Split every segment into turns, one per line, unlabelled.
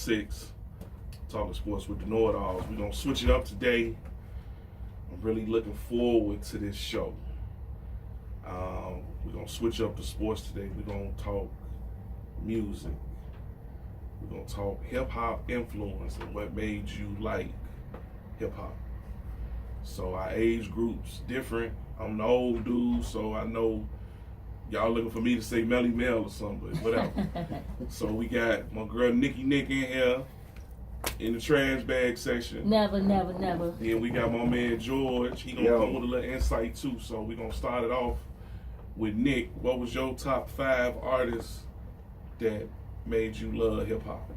6, Talkin Sports with the know-it-alls. We're going to switch it up today. I'm really looking forward to this show. We're going to switch up the sports today. We're going to talk music. We're going to talk hip-hop influence and what made you like hip-hop. So our age group's different. I'm the old dude, so I know y'all looking for me to say Melly Mel or something, but whatever. So we got my girl Nikki Nick in here in the trash bag section.
Never.
Then we got my man George. He gonna come with a little insight too. So we gonna start it off with Nick. What was your top 5 artists that made you love hip hop?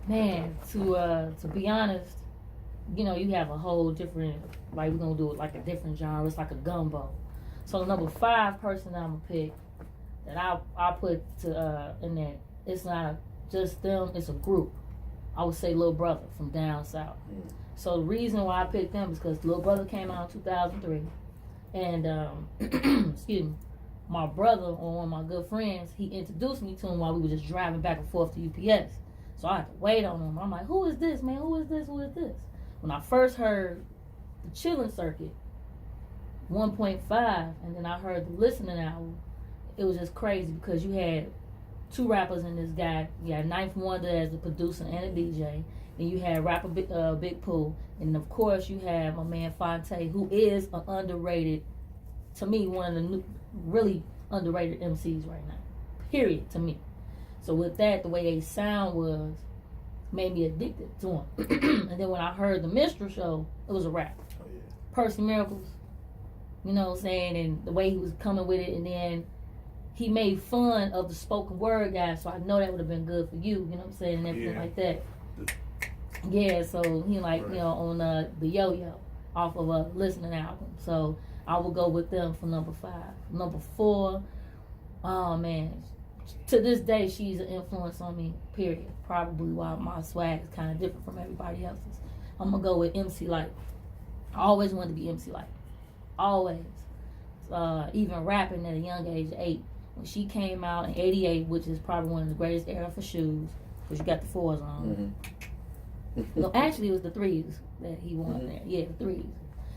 Man, to be honest, you know, you have a whole different, like we're gonna do it like a different genre. It's like a gumbo. So the number 5 person I'm gonna pick that I put to in that, it's not just them, it's a group. I would say Lil Brother from down south. So the reason why I picked them is because Lil Brother came out in 2003, and excuse me, my brother or one of my good friends, he introduced me to him while we were just driving back and forth to UPS. So I had to wait on him. I'm like, who is this, man? Who is this? When I first heard the Chillin' Circuit 1.5, and then I heard the Listening album, it was just crazy because you had 2 rappers in this guy. You had Ninth Wonder as a producer and a DJ. Then you had rapper Big Pooh. And of course you had my man Fonte, who is an underrated, to me, one of the really underrated MCs right now. Period, to me. So with that, the way they sound made me addicted to him. And then when I heard the Minstrel Show, it was a rap.
Oh, yeah.
Percy Miracles, you know what I'm saying, and the way he was coming with it, and then he made fun of the spoken word guy, so I know that would have been good for you, you know what I'm saying, and everything like that. Yeah, so he like, right. You know, on the Yo-Yo off of a Listening album. So I will go with them for number 5. Number 4, oh man, to this day she's an influence on me, period. Probably why my swag is kind of different from everybody else's. I'm gonna go with MC Lyte. I always wanted to be MC Lyte. Always. Even rapping at a young age, 8. When she came out in 88, which is probably one of the greatest era for shoes, because you got the 4s on. Mm-hmm. No, actually it was the 3s that he won there. Yeah, the 3s.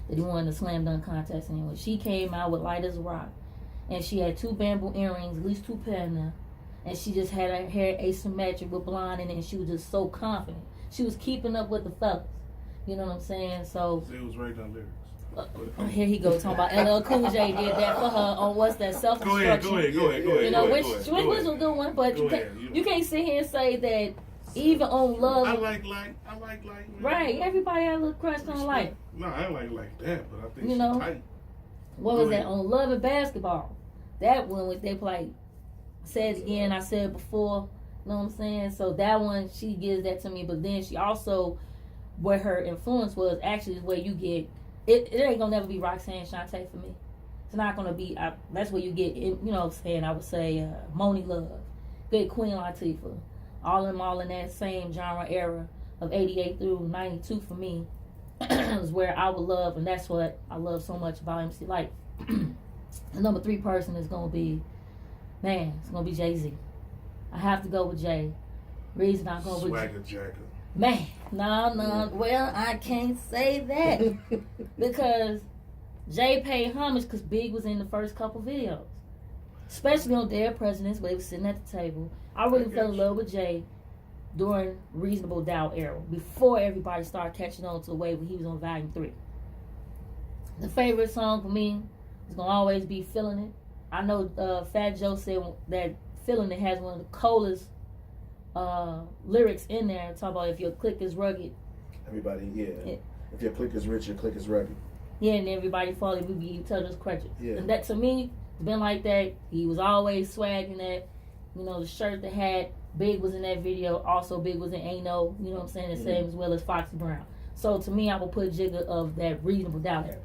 That he won the slam dunk contest. And when she came out with Light as a Rock, and she had 2 bamboo earrings, at least 2 pair in there, and she just had her hair asymmetric with blonde in it, and she was just so confident. She was keeping up with the fellas. You know what I'm saying? So
it was right down lyrics.
Here he goes talking about LL Cool J did that for her on what's that self-destruction.
Go ahead.
You know, which was a good one, but you can't sit here and say that even on Love.
I like Light.
Right, everybody had a little crush on Light.
No, I don't like that, but I think
you know,
tight.
What was that on Love and Basketball? That one they played. Said it again, I said it before. You know what I'm saying? So that one, she gives that to me, but then she also, where her influence was actually is where you get. It ain't gonna never be Roxanne Shante for me. It's not gonna be. That's where you get. You know what I'm saying? I would say Moni Love, Big Queen Latifah, all in that same genre era of 88 through 92 for me is where I would love, and that's what I love so much about MC Lyte. The number 3 person is gonna be, man, it's gonna be Jay-Z. I have to go with Jay. Reason I go with
Swagger Jacker.
Man, no. Well, I can't say that because Jay paid homage because Big was in the first couple videos, especially on Dead Presidents where they was sitting at the table. I really fell in love with Jay during Reasonable Doubt era, before everybody started catching on to the way when he was on Volume 3. The favorite song for me is gonna always be "Feeling It." I know Fat Joe said that "Feeling It" has one of the coldest lyrics in there, talk about if your click is rugged.
Everybody, yeah. If your click is rich, your click is rugged.
Yeah, and everybody falling, we be each other's crutches.
Yeah.
And that to me, it's been like that. He was always swagging that, you know, the shirt, the hat. Big was in that video. Also, Big was in Ain't No, you know what I'm saying, the same as well as Foxy Brown. So to me, I will put Jigga of that Reasonable Doubt era.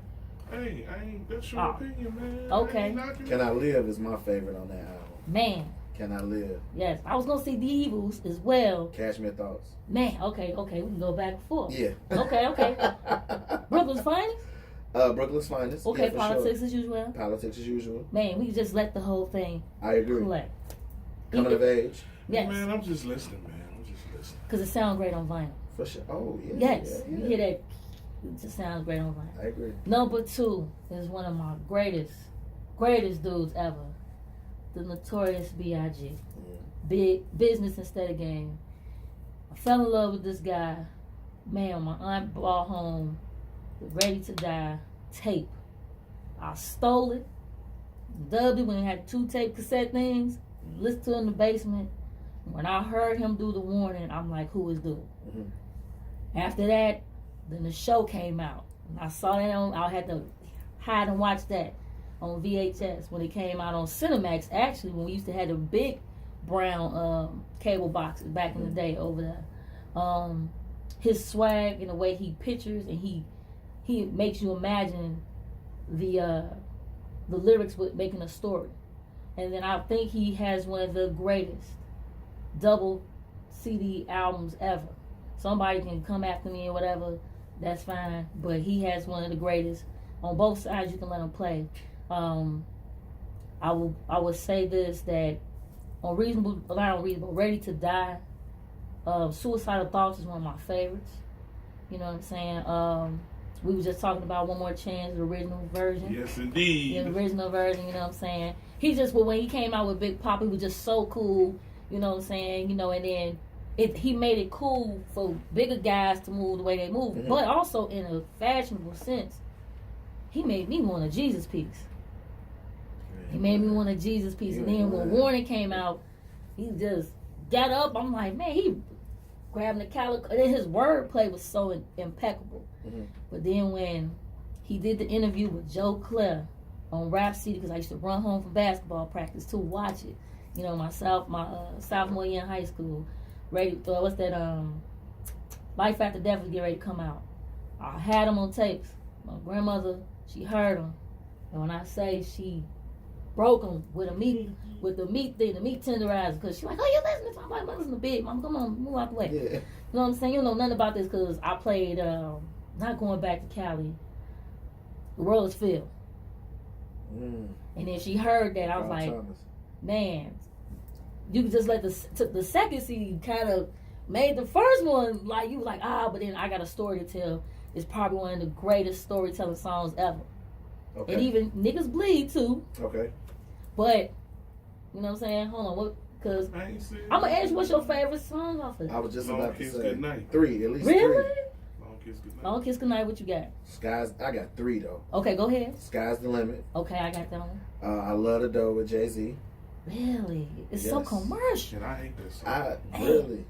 Hey, that's your opinion, man.
Okay.
Can I Live is my favorite on that album.
Man.
Can I Live?
Yes, I was gonna say The Evils as well.
Cashmere Thoughts.
Man, okay, we can go back and forth.
Yeah.
Okay. Brooklyn's Finest?
Brooklyn's Finest.
Okay,
yeah,
Politics
sure.
as usual.
Politics as usual.
Man, we just let the whole thing
I agree.
collect.
Coming of Age.
Yes.
Man, I'm just listening, man. listen.
Because it sounds great on vinyl.
For sure. Oh, yeah.
Yes,
yeah.
you hear that? It just sounds great on vinyl.
I agree.
Number 2 is one of my greatest dudes ever. The Notorious B.I.G. Big business instead of game. I fell in love with this guy. Man, my aunt brought home the Ready to Die tape. I stole it. Dubbed it when it had 2 tape cassette things. Listened to it in the basement. When I heard him do the warning, I'm like, who is dude? After that, then the show came out. And I saw that I had to hide and watch that on VHS when it came out on Cinemax. Actually, when we used to have the big brown cable boxes back in the day over there. His swag and the way he pictures and he makes you imagine the lyrics with making a story. And then I think he has one of the greatest double CD albums ever. Somebody can come after me or whatever, that's fine. But he has one of the greatest. On both sides, you can let him play. I would say this, that Ready to Die, Suicidal Thoughts is one of my favorites. You know what I'm saying? We were just talking about One More Chance, the original version.
Yes, indeed.
Yeah, the original version, you know what I'm saying? He just, when he came out with Big Papa, he was just so cool, you know what I'm saying? You know, and then he made it cool for bigger guys to move the way they move, but also in a fashionable sense. He made me want a Jesus piece. He made me want a Jesus piece. And then when Warning came out, he just got up. I'm like, man, he grabbing the calico. And his wordplay was so impeccable. But then when he did the interview with Joe Clair on Rap City, because I used to run home from basketball practice to watch it. You know, my sophomore year in high school. What's that? Life After Death was getting ready to come out. I had them on tapes. My grandmother, she heard them, and when I say she broke them with the meat tenderizer, because she like, oh, you listening to somebody? I'm listening to Big Mom. Come on, move out the way. Yeah. You know what I'm saying? You don't know nothing about this because I played. Not going back to Cali. The World Is Filled. And then she heard that, I was like, man, you could just let the second CD kind of made the first one like you was like, but then I got a story to tell. It's probably one of the greatest storytelling songs ever. Okay. And even Niggas Bleed too. Okay. But you know what I'm saying? Hold on, what? Because I'm gonna ask you, what's your favorite song off of it?
I was just about to say
Good Night.
3, at least.
Really?
3.
Long Kiss Goodnight.
Long Kiss Goodnight. What you got?
I got 3 though.
Okay, go ahead.
Sky's the Limit.
Okay, I got that one.
I Love the Dough with Jay-Z.
Really? It's so commercial.
And I hate this song.
Really.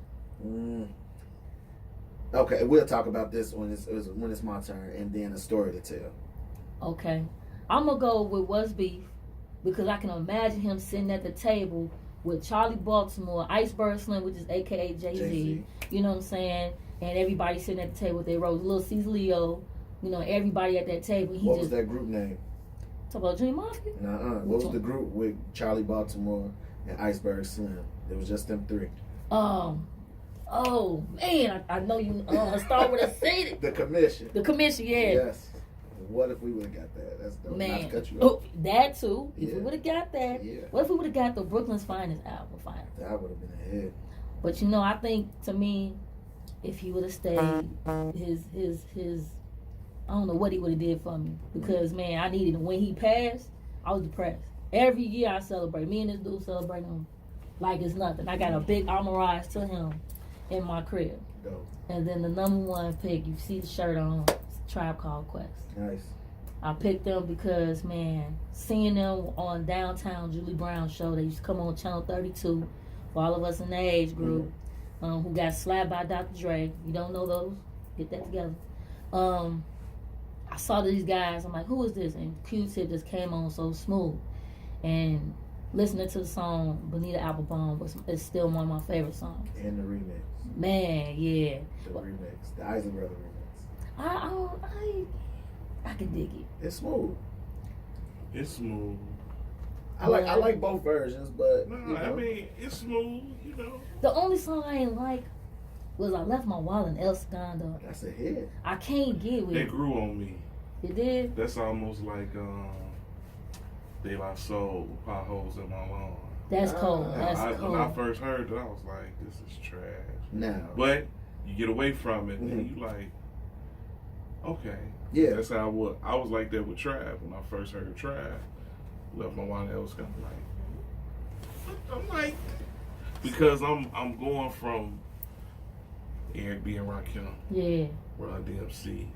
Okay, we'll talk about this when it's my turn, and then a story to tell. Okay,
I'm gonna go with What's Beef because I can imagine him sitting at the table with Charlie Baltimore, Iceberg Slim, which is AKA Jay-Z. You know what I'm saying? And everybody sitting at the table with their rose, Lil Caesar Leo. You know, everybody at that table.
What was that group name?
Talk about Junior Mafia?
What was the group with Charlie Baltimore and Iceberg Slim? It was just them 3.
Oh man, I know you start with a C.
The Commission.
The Commission, yeah.
Yes. What if we would have got that? That's dope.
Man,
not to cut you off.
that too. If we would have got that,
yeah.
What if we would have got the Brooklyn's Finest album?
That would have been a hit.
But you know, I think to me, if he would have stayed, his I don't know what he would have did for me because man, I needed him. When he passed, I was depressed. Every year I celebrate. Me and this dude celebrate him like it's nothing. I got a big armorized to him in my crib.
Dope.
And then the number 1 pick, you see the shirt on, it's a Tribe Called Quest. Nice. I picked them because, man, seeing them on Downtown Julie Brown's show, they used to come on Channel 32 for all of us in the age group who got slapped by Dr. Dre. You don't know those? Get that together. I saw these guys. I'm like, who is this? And Q-Tip just came on so smooth. And listening to the song Bonita Applebum is still one of my favorite songs.
And the remix.
Man, yeah.
The remix. The Isaac Brother remix.
I can dig it.
It's smooth.
It's smooth.
I like both versions, but
no, I mean it's smooth, you know.
The only song I ain't like was I Left My Wallet in El Segundo.
That's a hit.
I can't get with it.
They grew on me.
It did?
That's almost like De La Soul with Potholes in My Lawn.
That's cold. That's cold.
When I first heard it, I was like, this is trash.
No.
But you get away from it, and you like, okay.
Yeah.
That's how I was like that with Trav. When I first heard Trav, left my wild else kind of like, I'm like, because I'm going from Eric B and Rakim, Run DMC,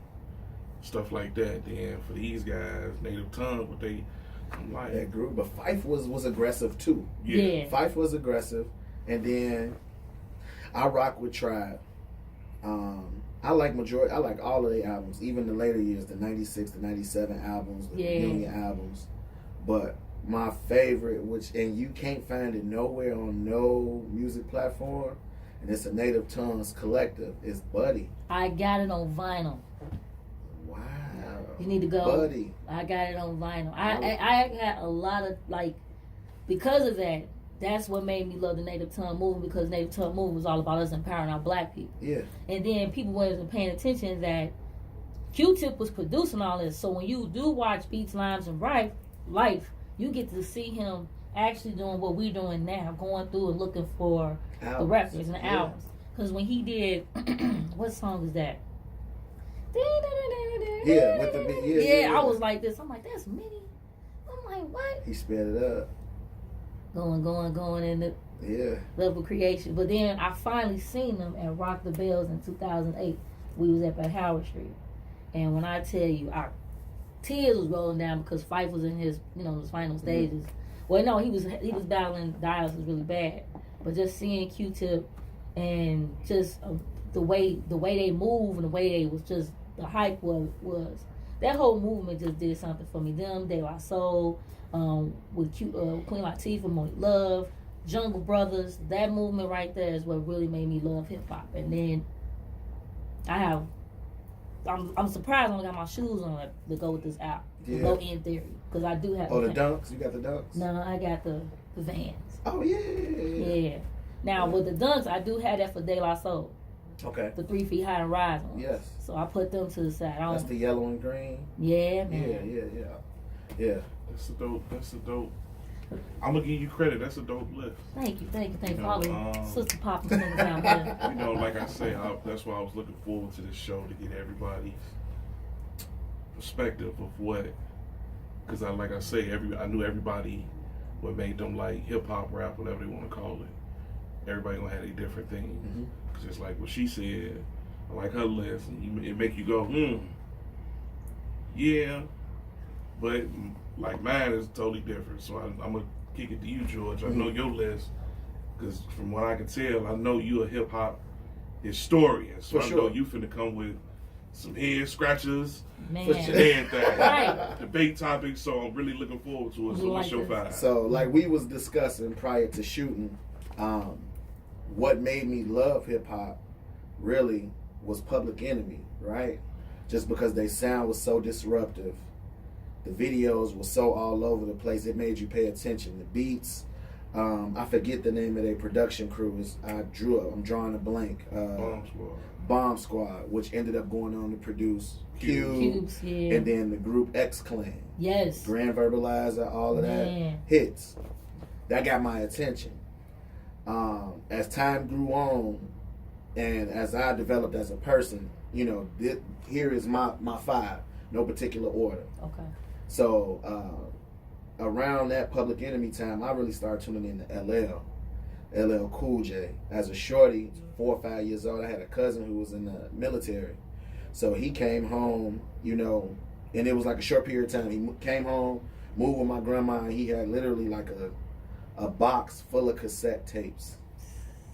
stuff like that. Then for these guys, Native Tongue, I'm like
that group, but Fife was aggressive too.
Yeah.
Fife was aggressive, and then I rock with Tribe. I like all of their albums, even the later years, the 96, the 97 albums, the Union albums. But my favorite, and you can't find it nowhere on no music platform, and it's a Native Tongues collective, is Buddy.
I got it on vinyl.
Wow.
You need to go.
Buddy.
I got it on vinyl. I got a lot of, because of that, that's what made me love the Native Tongue movement, because Native Tongue movement was all about us empowering our black people.
Yeah.
And then people wasn't paying attention that Q-Tip was producing all this. So when you do watch Beats, Limes, and Life, you get to see him actually doing what we're doing now, going through and looking for the records and the albums. Because when he did, what song is that?
Yeah, with the
I was like this. I'm like, that's Minnie. I'm like, what?
He sped it up.
Going in the level creation. But then I finally seen them at Rock the Bells in 2008. We was up at Howard Street, and when I tell you, our tears was rolling down because Fife was in his his final stages. Well, no, he was battling dialysis really bad. But just seeing Q-Tip and just the way they move and the way they was just the hype was that whole movement just did something for me. Them, De La Soul, with Queen Latifah, Monique Love, Jungle Brothers, that movement right there is what really made me love hip hop. And then I'm surprised I only got my shoes on to go with this album. To go in theory, because I do have.
Oh, the Dunks? You got the Dunks?
No, I got the Vans.
Oh yeah.
Now with the Dunks, I do have that for De La Soul.
Okay.
The 3 Feet High and Rise ones.
Yes.
So I put them to the side.
That's the yellow and green.
Yeah, man.
Yeah.
That's a dope. I'm gonna give you credit. That's a dope list.
Thank you for all the Sister Pop and things down there.
Like I say, that's why I was looking forward to this show, to get everybody's perspective of what, because I knew everybody what made them like hip hop, rap, whatever they want to call it. Everybody gonna have a different thing.
Mm-hmm.
Just like what she said, I like her list, and it make you go, yeah, but like mine is totally different. So I'm gonna kick it to you, George. I know your list, because from what I can tell, I know you a hip hop historian. So I know you finna come with some head scratchers, and things, debate topics. So I'm really looking forward to it. So what's your vibe?
So like we was discussing prior to shooting, what made me love hip hop really was Public Enemy, right? Just because their sound was so disruptive. The videos were so all over the place, it made you pay attention. The beats, I forget the name of their production crew. I'm drawing a blank. Bomb Squad, which ended up going on to produce
Cubes,
and then the group X Clan.
Yes.
Grand Verbalizer, all of that hits. That got my attention. As time grew on, and as I developed as a person, here is my 5, no particular order.
Okay.
So around that Public Enemy time, I really started tuning in to LL Cool J. As a shorty, 4 or 5 years old, I had a cousin who was in the military. So he came home, and it was like a short period of time. He came home, moved with my grandma, and he had literally like a box full of cassette tapes.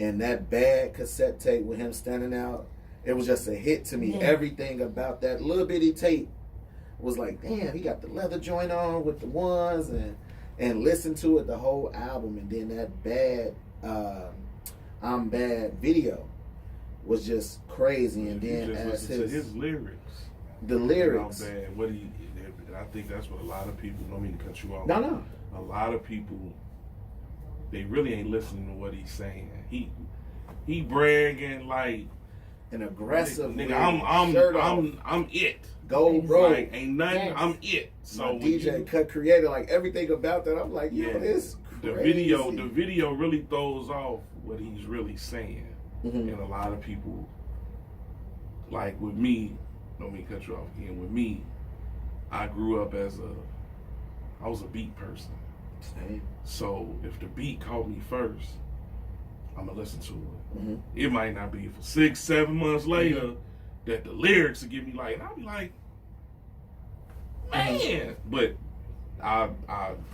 And that bad cassette tape with him standing out, it was just a hit to me. Yeah. Everything about that little bitty tape was like, damn, he got the leather joint on with the ones, and listen to it, the whole album. And then that bad I'm Bad video was just crazy. And then as
his lyrics,
the lyrics,
I'm Bad, I think that's what a lot of people, don't mean to cut you off.
No.
A lot of people, they really ain't listening to what he's saying. He bragging like
an aggressive
nigga. I'm it.
Gold bro.
Like ain't nothing. Yes. I'm it. So
my DJ cut creator, like everything about that. I'm like, yo, this crazy.
the video really throws off what he's really saying.
Mm-hmm.
And a lot of people, like with me, don't mean to cut you off again. With me, I grew up I was a beat person.
Same.
So if the beat caught me first, I'm gonna listen to it.
Mm-hmm.
It might not be for 6-7 months later that the lyrics will get me like, and I'll be like, man. But I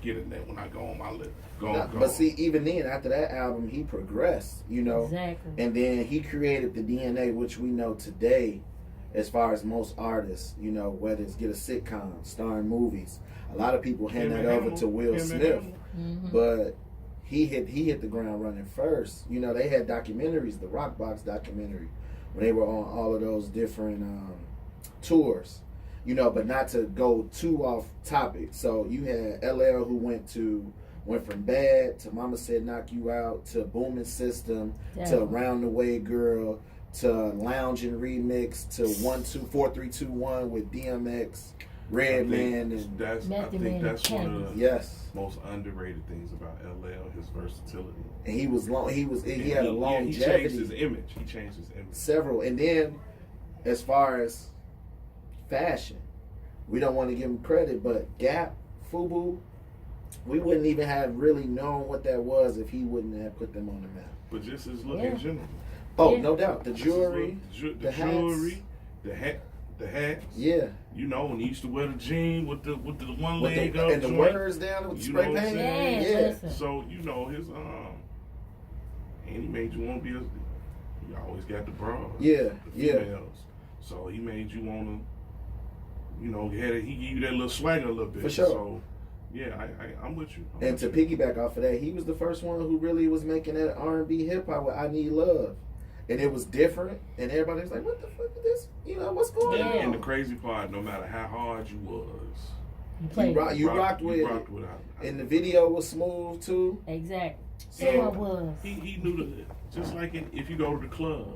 get it that when I go on my list.
But see, even then, after that album, he progressed, you know.
Exactly.
And then he created the DNA, which we know today, as far as most artists, you know, whether it's get a sitcom, starring movies. A lot of people hand that over to Will Smith.
Mm-hmm.
But he hit the ground running first. You know, they had documentaries, the Rock Box documentary, when they were on all of those different tours. You know, but not to go too off topic. So you had LL who went from Bad to Mama Said Knock You Out to Booming System to Round the Way Girl to Lounging Remix to 1-2-4-3-2-1 with DMX, Redman, and
I think that's one of the
yes.
most underrated things about LL, his versatility.
And he was long. He had a longevity.
He changed his image.
Several, and then as far as fashion, we don't want to give him credit, but Gap, FUBU, we wouldn't even have really known what that was if he wouldn't have put them on the map.
But just his look in general.
Oh, no doubt. The jewelry,
the jewelry, the hats.
Yeah.
You know, when he used to wear the jean with the one leg up
and the words down with the spray paint.
Yeah.
So you know his and he made you want to be you always got the bras.
Yeah.
The females. So he made you want to. You know, he gave you that little swagger a little bit.
For sure.
So, yeah, I'm with you.
And to piggyback off of that, he was the first one who really was making that R&B hip hop with "I Need Love," and it was different. And everybody was like, "What the fuck is this? You know, what's going on?"
And the crazy part, no matter how hard you was,
You
rocked with it. And the video was smooth too.
Exactly.
So
it was.
He knew just like if you go to the club.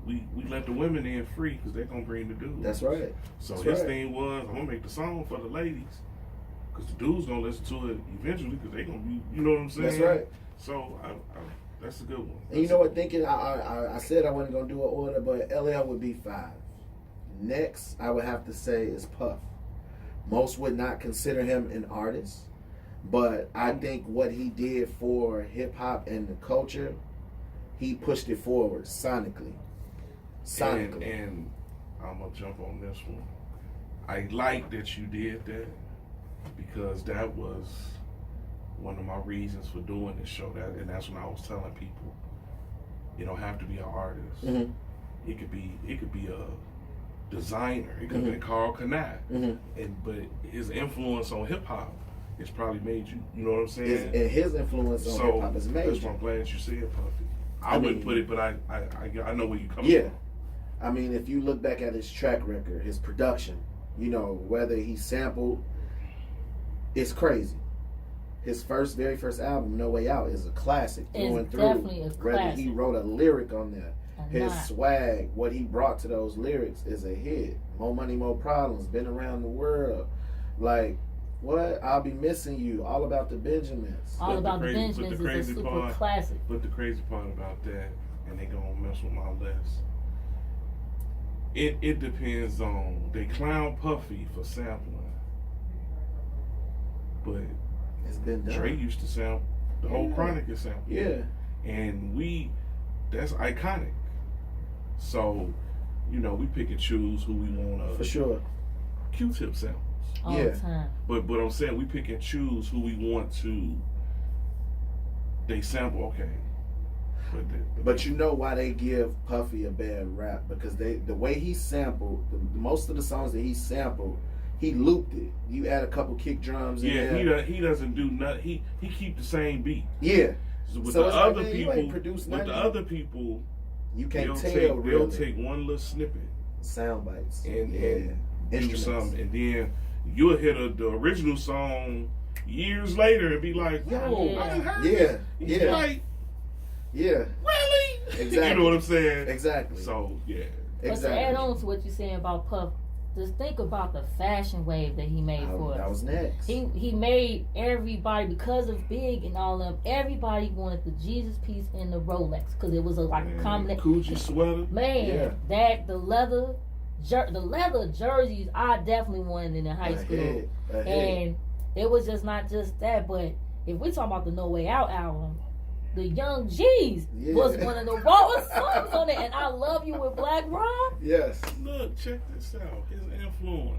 We let the women in free because they're going to bring the dudes.
That's right.
So his thing was, I'm going to make the song for the ladies because the dudes going to listen to it eventually because they're going to be, you know what I'm saying?
That's right.
So that's a good one.
And you know what, thinking, I said I wasn't going to do an order, but LL would be 5. Next, I would have to say is Puff. Most would not consider him an artist, but I think what he did for hip-hop and the culture, he pushed it forward sonically.
And I'm going to jump on this one. I like that you did that because that was one of my reasons for doing this show. And that's when I was telling people, you don't have to be an artist.
Mm-hmm.
It could be a designer. It could be Carl Kanai.
Mm-hmm.
But his influence on hip hop has probably made you. You know what I'm saying?
And his influence on hip hop is major.
That's why I'm glad you said Puffy. I wouldn't put it, but I know where you come from.
I mean, if you look back at his track record, his production, you know, whether he sampled, it's crazy. His very first album, No Way Out, is a classic through and through.
Definitely a classic.
Whether he wrote a lyric on there, his swag, what he brought to those lyrics is a hit. More Money, More Problems, Been Around the World. Like, what? I'll Be Missing You, All About the Benjamins.
All About the Benjamins is a super classic.
But the crazy part about that, and they gonna mess with my list, it depends on, they clown Puffy for sampling, but
it's been done.
Dre used to sample, the whole Chronic is sampled.
Yeah.
And that's iconic. So, you know, we pick and choose who we want to.
For sure.
Q-tip samples.
All the time.
But I'm saying we pick and choose who we want to. They sample, okay.
But you know why they give Puffy a bad rap? Because the way he sampled, most of the songs that he sampled, he looped it. You add a couple kick drums in there.
Yeah, he doesn't do nothing. He keep the same beat.
Yeah.
With
So
the other
like,
people,
the
other people,
you can't tell.
They'll take one little snippet,
sound bites,
and do something, and then you'll hear the original song years later and be like, "Yo, I done heard it."
Yeah.
Like,
yeah.
Really?
Exactly.
You know what I'm saying?
Exactly.
So yeah.
But to add on to what you're saying about Puff, just think about the fashion wave that he made for us.
That was next.
He made everybody, because of Big and all of them, everybody wanted the Jesus piece and the Rolex because it was a combination.
Coochie sweater.
Man, the leather jerseys I definitely wanted in high school. And it was just not just that, but if we talk about the No Way Out album, the Young G's was one of the rawest songs on it, and I Love You with Black Rob.
Yes.
Look, check this out. His influence.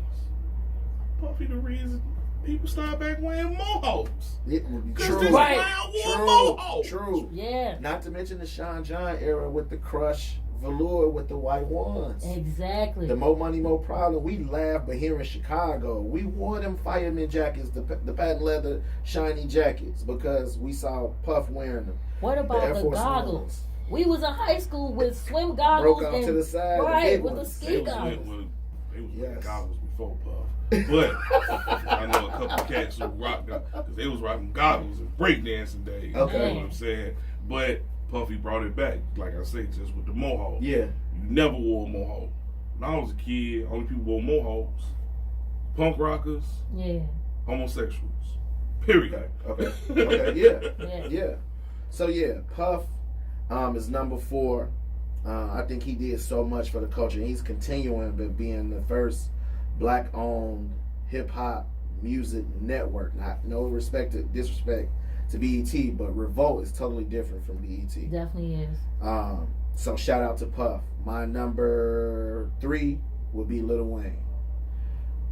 Puffy the reason people started back wearing mohawks.
True.
Right.
True.
Yeah.
Not to mention the Sean John era with the Crush velour with the white ones.
Exactly.
The Mo Money Mo Problem. We laughed, but here in Chicago, we wore them fireman jackets, the patent leather shiny jackets, because we saw Puff wearing them.
What about the goggles? We was in high school with swim goggles.
Broke off to the side.
Right,
the
with the ski goggles.
They was with goggles before Puff. But I know a couple cats who rocked them because they was rocking goggles in breakdancing days.
Okay.
You know what I'm saying? But Puffy brought it back, like I say, just with the mohawk.
Yeah.
You never wore a mohawk. When I was a kid, only people wore mohawks. Punk rockers.
Yeah.
Homosexuals. Period.
Okay. Yeah. So yeah, Puff is number 4. I think he did so much for the culture. He's continuing but being the first black-owned hip-hop music network. No disrespect to BET, but Revolt is totally different from BET.
Definitely is.
So shout out to Puff. My number 3 would be Lil Wayne.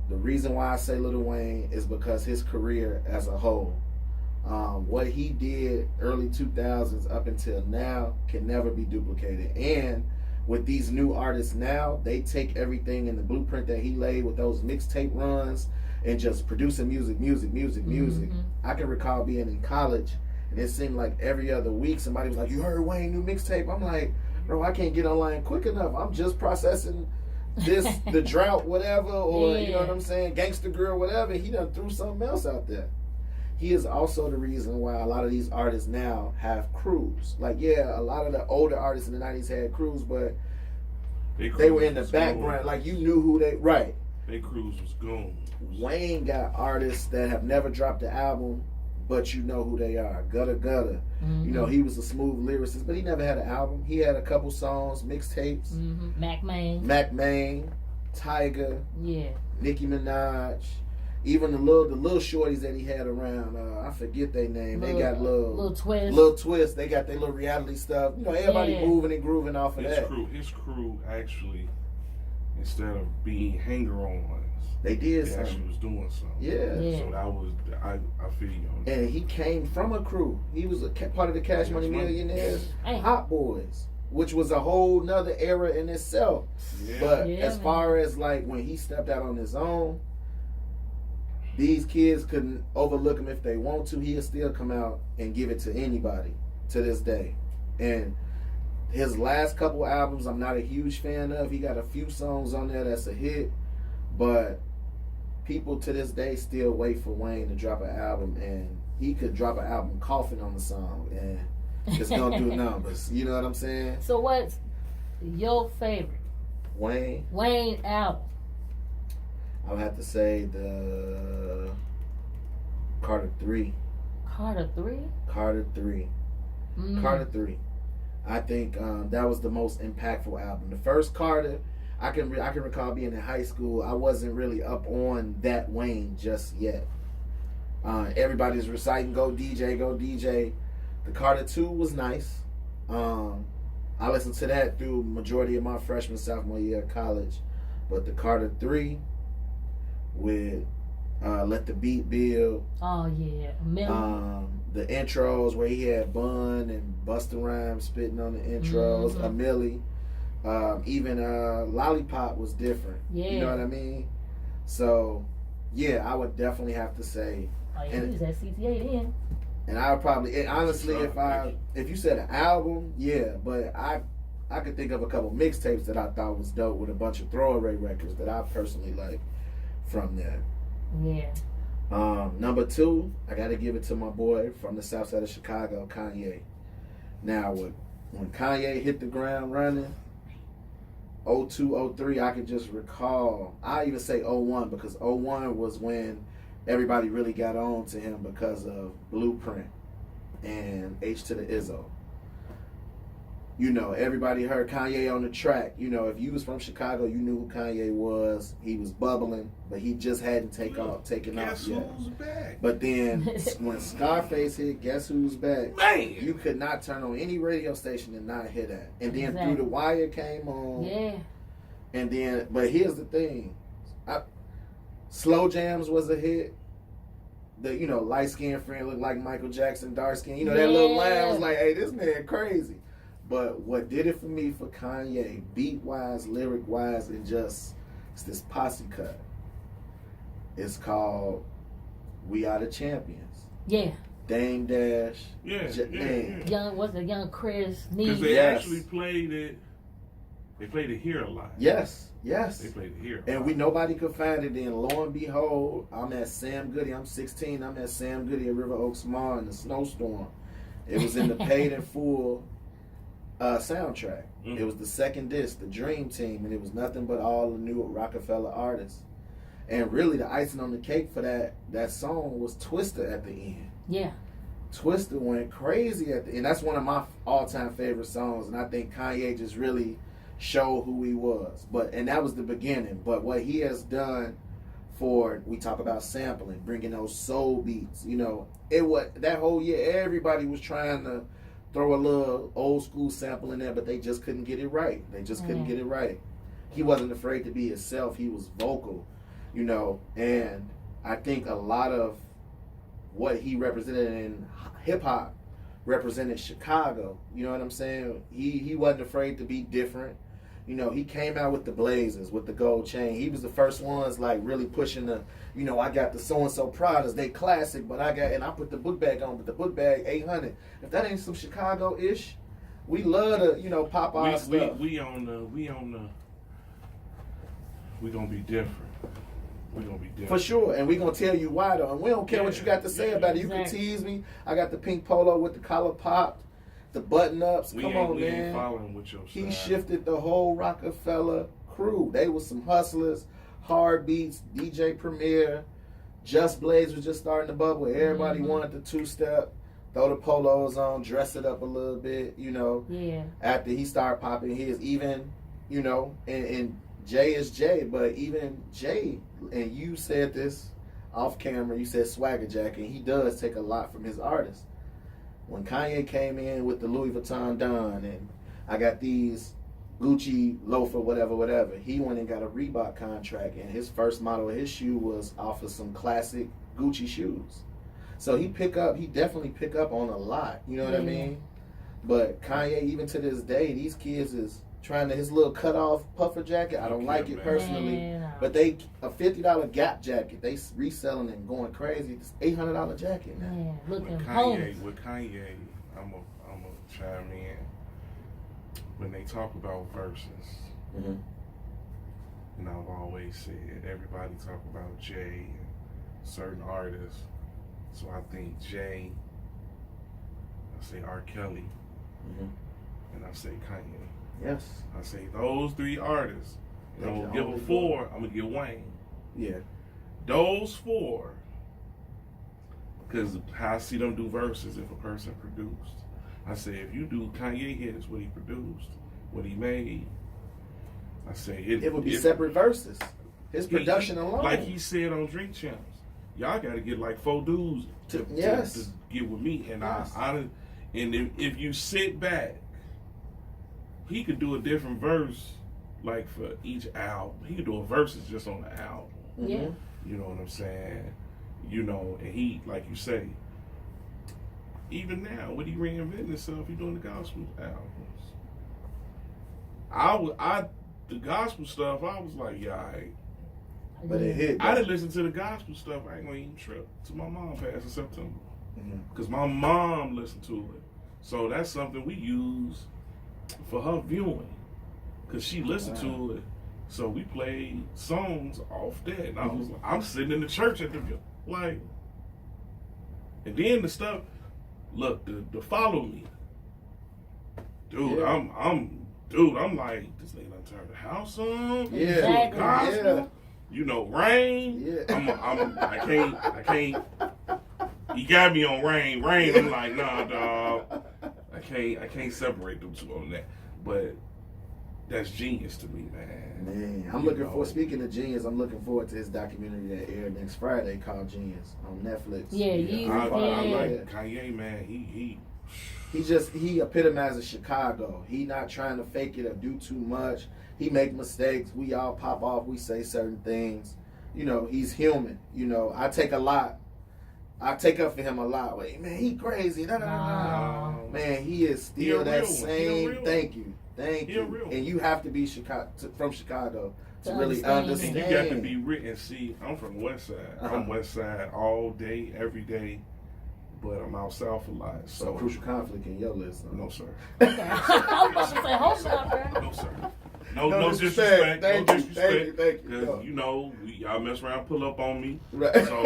The reason why I say Lil Wayne is because his career as a whole, what he did early 2000s up until now can never be duplicated. And with these new artists now, they take everything in the blueprint that he laid with those mixtape runs and just producing music.
Mm-hmm.
I can recall being in college, and it seemed like every other week somebody was like, "You heard Wayne new mixtape?" I'm like, "Bro, I can't get online quick enough. I'm just processing this, the drought, whatever, or you know what I'm saying, Gangsta Girl, whatever." He done threw something else out there. He is also the reason why a lot of these artists now have crews. Like, yeah, a lot of the older artists in the 90s had crews, but they were in the background. Like, you knew who they... Right.
Their crews was gone.
Wayne got artists that have never dropped an album, but you know who they are. Gutter.
Mm-hmm.
You know, he was a smooth lyricist, but he never had an album. He had a couple songs, mixtapes.
Mm-hmm.
Mac Main, Tyga, Nicki Minaj. Even the little shorties that he had around, I forget their name. They got little twist. They got their little reality stuff. You know, everybody moving and grooving off of that.
His crew actually, instead of being hanger-ons,
they
actually was doing something.
Yeah.
So that was, I feel you on that.
And he came from a crew. He was a part of the Cash Money Millionaires, Hot Boys, which was a whole nother era in itself.
Yeah.
But as far as like when he stepped out on his own, these kids couldn't overlook him if they want to. He'll still come out and give it to anybody to this day. And his last couple albums, I'm not a huge fan of. He got a few songs on there that's a hit, but people to this day still wait for Wayne to drop an album, and he could drop an album coughing on the song, and it's gonna do numbers. You know what I'm saying?
So what's your favorite Wayne album?
I would have to say the Carter 3.
Carter 3?
Carter 3.
Mm.
Carter 3. I think that was the most impactful album. The first Carter, I can recall being in high school. I wasn't really up on that Wayne just yet. Everybody's reciting "Go DJ, Go DJ." The Carter 2 was nice. I listened to that through majority of my freshman, sophomore year of college. But the Carter 3 with Let the Beat Build.
Oh yeah,
the intros where he had Bun and Busta Rhymes spitting on the intros.
Mm-hmm.
Even Lollipop was different.
Yeah.
You know what I mean? So yeah, I would definitely have to say.
Oh, yeah, he was at CTA then.
And I would probably, honestly, if you said an album, yeah, but I could think of a couple mixtapes that I thought was dope with a bunch of throwaway records that I personally like from there.
Yeah.
Number 2, I got to give it to my boy from the south side of Chicago, Kanye. Now, when Kanye hit the ground running, 02, 03, I could just recall. I even say 01 because 01 was when everybody really got on to him because of Blueprint and H to the Izzo. You know, everybody heard Kanye on the track. You know, if you was from Chicago, you knew who Kanye was. He was bubbling, but he just hadn't taken off yet.
Guess who's back?
But then when Scarface hit, Guess Who's Back?
Man,
You could not turn on any radio station and not hear that. And then Through the Wire came on.
Yeah.
And then, but here's the thing. Slow Jams was a hit. The, you know, light-skinned friend looked like Michael Jackson, dark-skinned. You know, that little line was like, hey, this man crazy. But what did it for me for Kanye, beat-wise, lyric-wise, and just, it's this posse cut. It's called We Are the Champions.
Yeah.
Dame Dash.
Yeah.
Young Chris,
Because they actually played it. They played it here a lot.
Yes.
They played it here.
And nobody could find it. Then lo and behold, I'm at Sam Goody. I'm 16. I'm at Sam Goody at River Oaks Mall in the snowstorm. It was in the paid in full soundtrack. Mm-hmm. It was the second disc, the Dream Team, and it was nothing but all the new Rockefeller artists. And really, the icing on the cake for that song was Twista at the end.
Yeah.
Twista went crazy at the end. That's one of my all-time favorite songs, and I think Kanye just really showed who he was. And that was the beginning. But what he has done we talk about sampling, bringing those soul beats. You know, that whole year, everybody was trying to throw a little old school sample in there, but they just couldn't get it right. They just couldn't get it right. He wasn't afraid to be himself. He was vocal, you know, and I think a lot of what he represented in hip hop represented Chicago. You know what I'm saying? He wasn't afraid to be different. You know, he came out with the Blazers, with the gold chain. He was the first ones like really pushing the, you know, I got the so-and-so Pradas, they classic, but I put the book bag on, but the book bag 800. If that ain't some Chicago-ish, we love to, you know, pop our stuff.
We gonna be different. We're gonna be different.
For sure, and we're gonna tell you why though. And we don't care what you got to say about it. You can tease me. I got the pink polo with the collar popped, the button ups. Come on, man.
Ain't following with your
he
style.
Shifted the whole Rockefeller crew. They was some hustlers, hard beats, DJ Premier, Just Blaze was just starting to bubble. Everybody wanted the two-step, throw the polos on, dress it up a little bit, you know.
Yeah.
After he started popping his, even, you know, and Jay is Jay, but even Jay, and you said this off camera, you said Swagger Jack, and he does take a lot from his artists. When Kanye came in with the Louis Vuitton Don, and I got these Gucci loafer, whatever, he went and got a Reebok contract, and his first model of his shoe was off of some classic Gucci shoes. So he definitely pick up on a lot, you know what I mean? But Kanye, even to this day, these kids is trying to, his little cut off puffer jacket, I don't like it personally, but a $50 Gap jacket, they reselling and going crazy. It's $800 jacket now.
Man, looking
With Kanye, I'm a chime in. When they talk about verses, and I've always said, everybody talk about Jay and certain artists. So I think Jay, I say R. Kelly, and I say Kanye.
Yes.
I say those three artists. And I'm going to give a 4, I'm going to give Wayne.
Yeah.
Those 4, because how I see them do verses if a person produced. I say if you do Kanye hits, what he produced, what he made, I say
it would be separate verses. His production alone.
Like he said on Drink Champs, y'all got to get like 4 dudes to get with me. And if you sit back, he could do a different verse like for each album. He could do a verses just on the album.
Yeah.
You know what I'm saying? You know, and he, like you say, even now, when he reinventing himself, he doing the gospel albums. The gospel stuff, I was like, yeah,
but it hit.
I didn't listen to the gospel stuff. I ain't gonna even trip till my mom passed in September, because my mom listened to it. So that's something we use for her viewing, because she listened to it. So we played songs off that, and I was like, I'm sitting in the church at the like, and then the stuff. Look, the follow me, dude. I'm dude, I'm like, this nigga done turned the house on.
Yeah.
Exactly.
Gospel.
Yeah.
You know, rain.
Yeah.
I can't. He got me on rain. I'm like, nah, dog. I can't separate them two on that. But that's genius to me, man.
Man, I'm looking for. Speaking of Genius, I'm looking forward to his documentary that aired next Friday called Genius on Netflix.
Yeah,
I like
Yeah.
Kanye, man.
He epitomizes Chicago. He not trying to fake it or do too much. He make mistakes. We all pop off. We say certain things. You know, he's human. You know, I take up for him a lot. Wait, man, he crazy. No. Man, he is still that same. Thank you. And you have to be from Chicago to really understand.
And you got to be written. See, I'm from the West Side. I'm West Side all day, every day. But I'm out south a lot. So
crucial conflict in your list. Huh?
No, sir.
Okay. I was about to say, hold on, bro.
No, sir. No disrespect.
Thank
no
you.
disrespect.
Thank you.
Because, you know, y'all mess around, pull up on me.
Right.
So,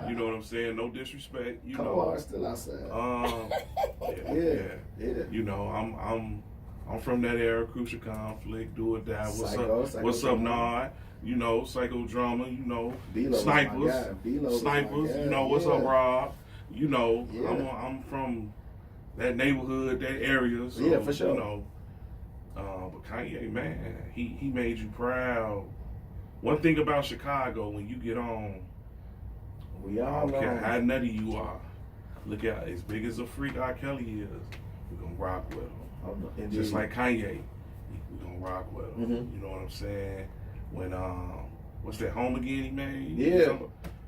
you know what I'm saying? No disrespect. You know.
Are still outside.
Yeah. You know, I'm from that era, crucial conflict, do or die. What's up, Nod? You know, psychodrama, you know, snipers, you know, what's up, Rob? You know, I'm from that neighborhood, that area. So,
yeah, for sure.
You know, but Kanye, man, he made you proud. One thing about Chicago, when you get on,
we all
I don't care
know.
how nutty you are. Look at as big as a freak R. Kelly is, we're gonna rock with him. Just like Kanye, we're gonna rock with him.
Mm-hmm.
You know what I'm saying? When what's that Home Again he made?
Yeah.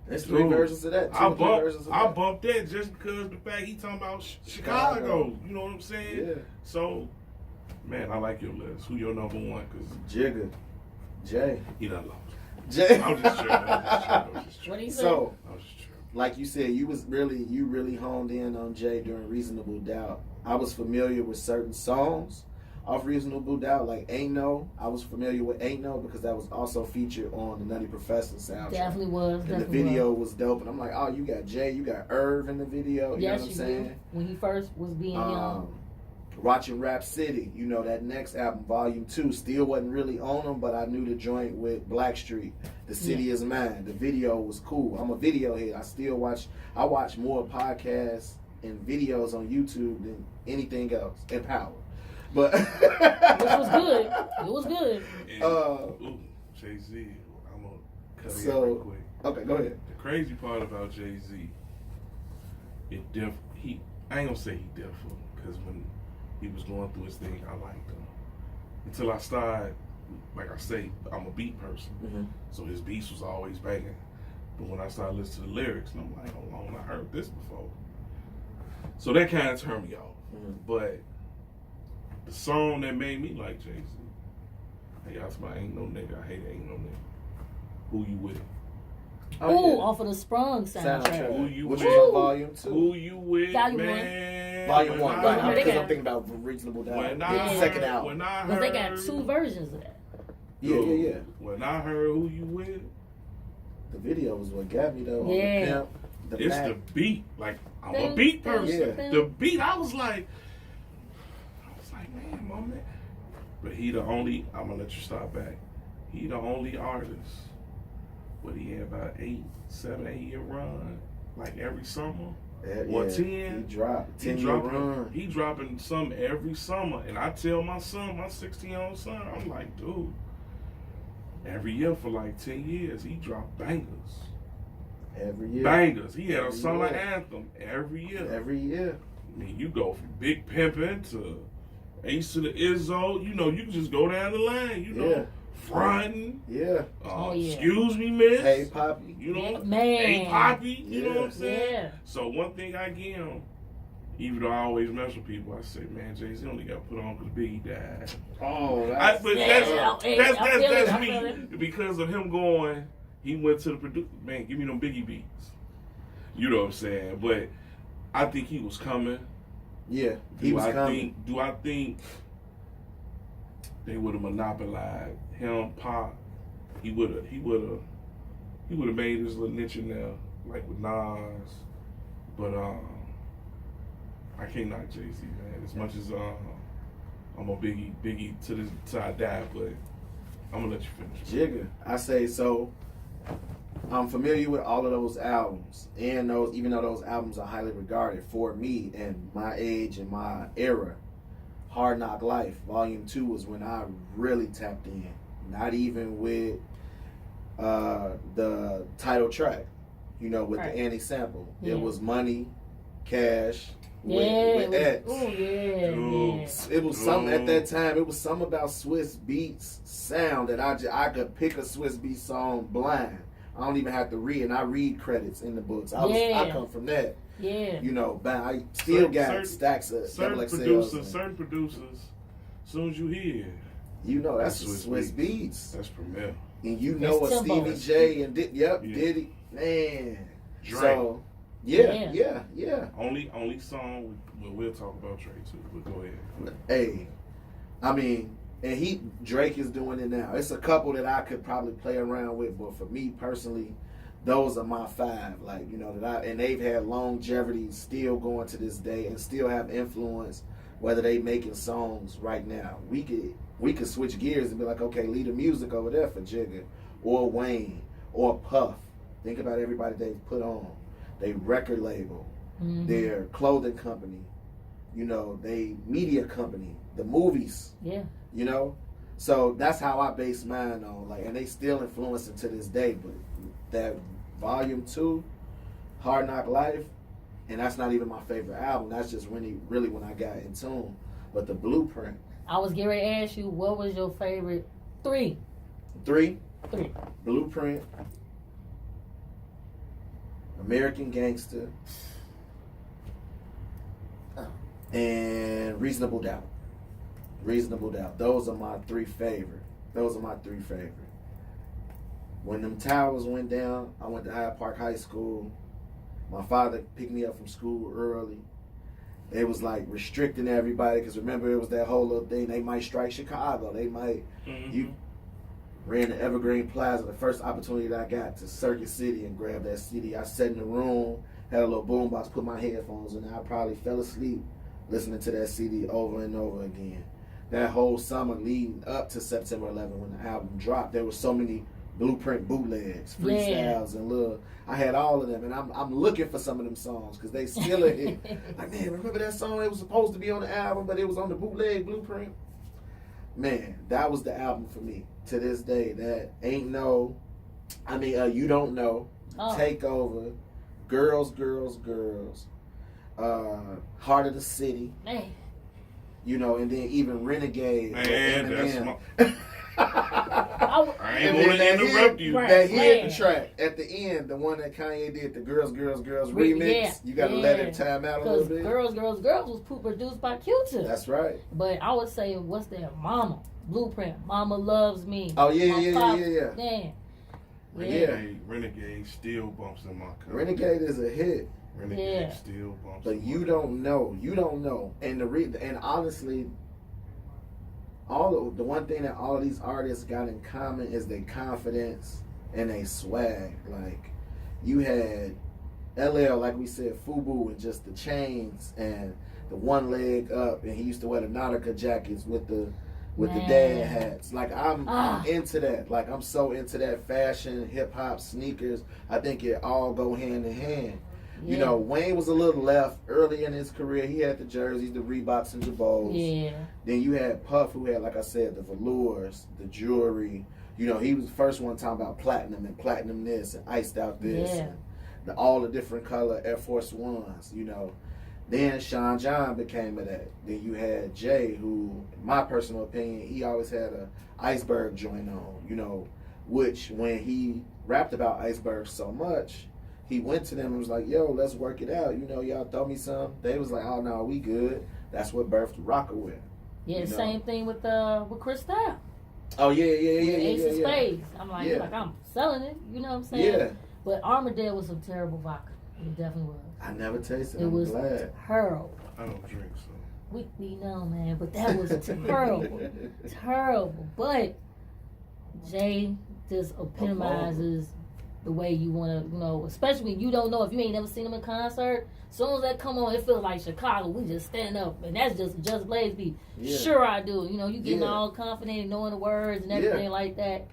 There's three versions of that.
I bumped that just because the fact he talking about Chicago. You know what I'm saying?
Yeah.
So, man, I like your list. Who your number one? Cause
Jigga. Jay.
He done lost.
Jay.
I'm just tripping.
What do you say?
So,
I was just tripping.
like you said, you really honed in on Jay during Reasonable Doubt. I was familiar with certain songs off Reasonable Doubt, like Ain't No. I was familiar with Ain't No because that was also featured on the Nutty Professor soundtrack.
Definitely was.
And the video was dope. And I'm like, oh, you got Jay, you got Irv in the video. You know what I'm saying?
Do. When he first was being young.
Watching Rap City, you know, that next album, Volume 2, still wasn't really on them, but I knew the joint with Blackstreet, The City Is Mine. The video was cool. I'm a video head. I watch more podcasts and videos on YouTube than anything else. Empower. But
which was good. It was good.
Jay-Z, I'm going to cut it
So,
real quick.
Okay, go ahead.
The crazy part about Jay-Z, I ain't going to say he different, because when he was going through his thing, I liked him. Until I started, like I say, I'm a beat person, so his beats was always banging. But when I started listening to the lyrics, and I'm like, hold on, I heard this before. So that kind of turned me off. But the song that made me like Jay-Z, hey, that's my Ain't No Nigga. I hate Ain't No Nigga. Who You With?
Off of the Sprung soundtrack.
Who You
Which
With?
was on Volume 2.
Who You With,
Volume
man?
Volume 1.
Because
I'm thinking about Reasonable Doubt. The second album.
Because they got two versions of that.
Yeah.
When I heard Who You With,
the video was what got me though.
Yeah.
On the
it's
Mac.
the beat. Like, I'm a beat person.
Yeah.
The beat, I was like, man, my man. But he the only, I'm going to let you stop back. He the only artist. What, he had about 7, 8 year run, like every summer? Or 10?
He dropped 10-year run.
He dropping some every summer. And I tell my son, my 16-year-old son, I'm like, dude, every year for like 10 years, he dropped bangers.
Every year.
Bangers. He had a summer anthem every year.
Every year.
I mean, you go from Big Pimpin' to Ace to the Izzo. You know, you can just go down the line. You know, frontin'.
Yeah.
Excuse me, miss.
Hey, Poppy.
You know,
man.
Hey, Poppy. You know what I'm saying?
Yeah.
So one thing I give him, even though I always mess with people, I say, man, Jay-Z only got put on because Biggie died.
Oh,
that's me.
feel it.
Because of him going, he went to the producer, man, give me them Biggie beats. You know what I'm saying? But I think he was coming.
Yeah, he was coming.
Do I think they would have monopolized him, Pop? He would have made his little niche in there, like with Nas. But I can't knock Jay-Z, man. As much as I'm a Biggie till I die, but I'm gonna let you finish.
Jigga, I say so. I'm familiar with all of those albums, and even though those albums are highly regarded for me and my age and my era. Hard Knock Life, Volume 2 was when I really tapped in. Not even with the title track, with the Annie sample. Yeah. It was Money, Cash, with X.
Oh, yeah.
It was something at that time. It was something about Swiss Beats sound that I could pick a Swiss Beats song blind. I don't even have to read, and I read credits in the books. I come from that.
Yeah.
But I still got stacks of
certain producers, as soon as you hear,
that's Swiss Beats.
That's Premier.
And what Stevie J and Diddy, man.
Drake.
So, yeah.
Only song we'll talk about Drake too, but go ahead.
Hey, I mean, and Drake is doing it now. It's a couple that I could probably play around with, but for me personally, those are my 5, and they've had longevity, still going to this day, and still have influence. Whether they making songs right now, we could switch gears and be like, okay, leave the music over there for Jigga, or Wayne, or Puff. Think about everybody they've put on, they record label, their clothing company, they media company, the movies.
Yeah.
So that's how I base mine on, and they still influencing to this day. But that Volume 2, Hard Knock Life, and that's not even my favorite album. That's just really when I got in tune. But the Blueprint.
I was getting ready to ask you, what was your favorite 3?
3? Blueprint, American Gangster, and Reasonable Doubt. Those are my 3 favorite. When them towers went down, I went to Hyde Park High School. My father picked me up from school early. They was restricting everybody, because remember, it was that whole little thing. They might strike Chicago. They might. You ran to Evergreen Plaza. The first opportunity that I got to Circuit City and grab that CD. I sat in the room, had a little boombox, put my headphones in, and I probably fell asleep listening to that CD over and over again. That whole summer leading up to September 11th when the album dropped, there were so many Blueprint bootlegs, freestyles, and I had all of them, and I'm looking for some of them songs because they still a hit. Man, remember that song? It was supposed to be on the album, but it was on the bootleg Blueprint. Man, that was the album for me to this day. That ain't no, You Don't Know, Takeover, Girls, Heart of the City.
Man.
And then even Renegade.
Man, that's
I
ain't gonna interrupt you.
That hidden track at the end, the one that Kanye did, the Girls remix. You gotta let it time out a little bit.
Girls was produced by Q-Tip.
That's right.
But I would say, what's that? Mama. Blueprint. Mama Loves Me.
Oh, yeah.
Damn.
Renegade still bumps in my car.
Renegade is a hit.
Renegade still bumps.
But you don't know. And honestly, the one thing that all of these artists got in common is their confidence and their swag. You had LL, like we said, FUBU, and just the chains and the one leg up, and he used to wear the Nautica jackets with the dad hats. I'm into that. I'm so into that fashion, hip hop, sneakers. I think it all go hand in hand. Yeah. Wayne was a little left early in his career. He had the jerseys, the Reeboks, and Jabos.
Yeah.
Then you had Puff, who had, like I said, the velours, the jewelry. He was the first one talking about platinum and platinum this and iced out this.
Yeah.
And all the different color Air Force Ones, Then Sean John became of that. Then you had Jay, who, in my personal opinion, he always had a iceberg joint on, which when he rapped about icebergs so much, he went to them and was like, yo, let's work it out. Y'all throw me some. They was like, oh, no, we good. That's what birthed Rockaway.
Yeah, same thing with Chris Style.
Oh, yeah.
Ace of Spades. I'm I'm selling it. You know what I'm saying?
Yeah.
But Armadale was some terrible vodka. It definitely was.
I never tasted it.
I'm
was
glad. Terrible.
I don't drink, so.
We know, man. But that was terrible. Terrible. But Jay just epitomizes the way you want to, especially when you don't know, if you ain't never seen him in concert, As soon as that come on, it feels like Chicago. We just stand up, and that's just Blaze beat.
Yeah.
Sure, I do. You know, you getting
Yeah.
all confident and knowing the words and everything like that.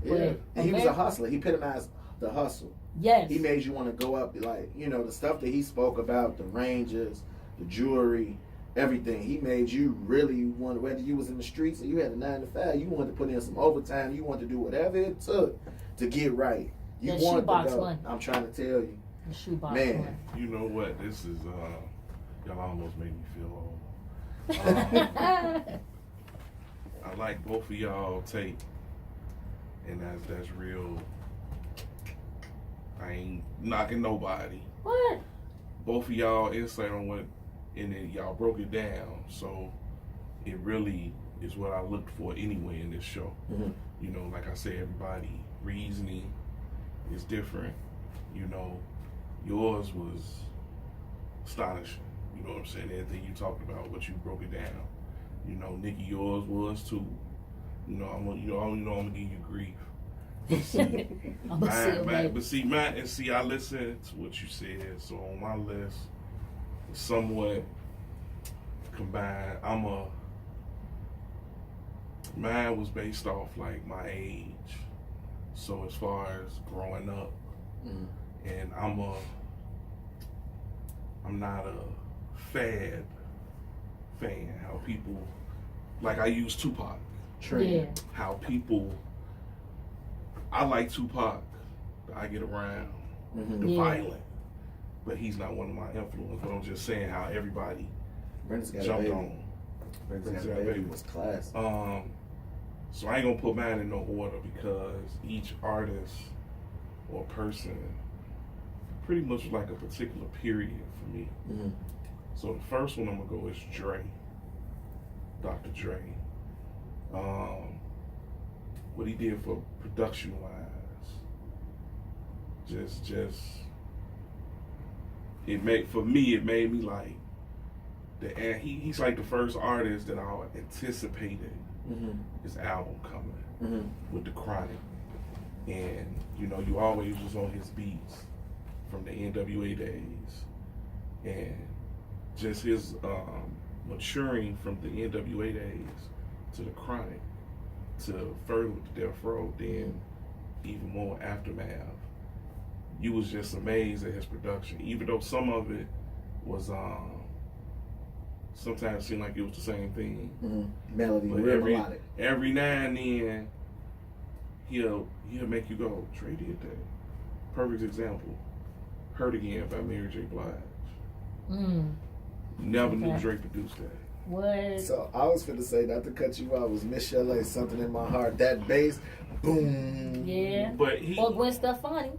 Yeah,
But
and he was a hustler. He epitomized the hustle.
Yes.
He made you want to go up, like, you know, the stuff that he spoke about, the ranges, the jewelry, everything. He made you really want, whether you was in the streets or you had a 9 to 5, you wanted to put in some overtime. You wanted to do whatever it took to get right. You
That
wanted
shoebox
to go.
money.
I'm trying to tell you.
The shoebox
Man.
money.
You know what? This is y'all almost made me feel old. I like both of y'all take, and that's real. I ain't knocking nobody.
What?
Both of y'all insight on what, and then y'all broke it down. So it really is what I looked for anyway in this show.
Mm-hmm.
You know, like I said, everybody reasoning is different. You know, yours was astonishing. You know what I'm saying? Everything you talked about, what you broke it down. You know, Nikki, yours was too. You know, I'm gonna give you grief. But see, I listened to what you said. So on my list, somewhat combined. Mine was based off like my age. So as far as growing up, and I'm not a fad fan. How people, like I use Tupac.
Yeah.
How people, I like Tupac. I get around the violent, but he's not one of my influences. But I'm just saying how everybody
Brenda's got
jumped
a baby.
on.
Brenda's got a baby was class.
So I ain't gonna put mine in no order because each artist or person pretty much like a particular period for me.
Mm-hmm.
So the first one I'm gonna go is Dre, Dr. Dre. What he did for production wise, just it made me like he's like the first artist that I anticipated his album coming with the Chronic, and you know you always was on his beats from the NWA days, and just his maturing from the NWA days to the Chronic to further with the Death Row, then even more Aftermath. You was just amazed at his production, even though some of it was sometimes seemed like it was the same thing.
Melody,
but
real melodic.
Every now and then he'll make you go, Dre did that. Perfect example. Hurt Again by Mary J. Blige. Never knew Dre produced that.
What?
So I was finna say, not to cut you out, was Miss Chalet, Something in My Heart. That bass, boom.
Yeah.
But
or Gwen Stefani.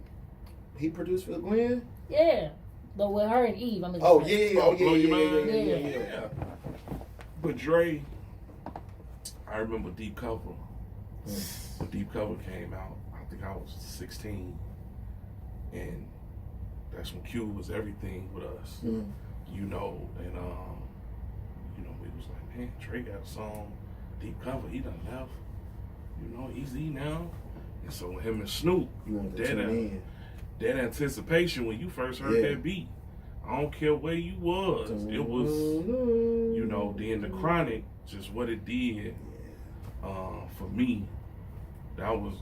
He produced for Gwen?
Yeah. But with her and Eve, I'm just
Oh,
saying.
yeah.
But Dre, I remember Deep Cover. When Deep Cover came out, I think I was 16. And that's when Q was everything with us. You know, and you know, we was like, man, Dre got a song, Deep Cover, he done left. You know, Easy now. And so him and Snoop, that anticipation when you first heard that beat, I don't care where you was, it was, you know, then the Chronic, just what it did for me, that was,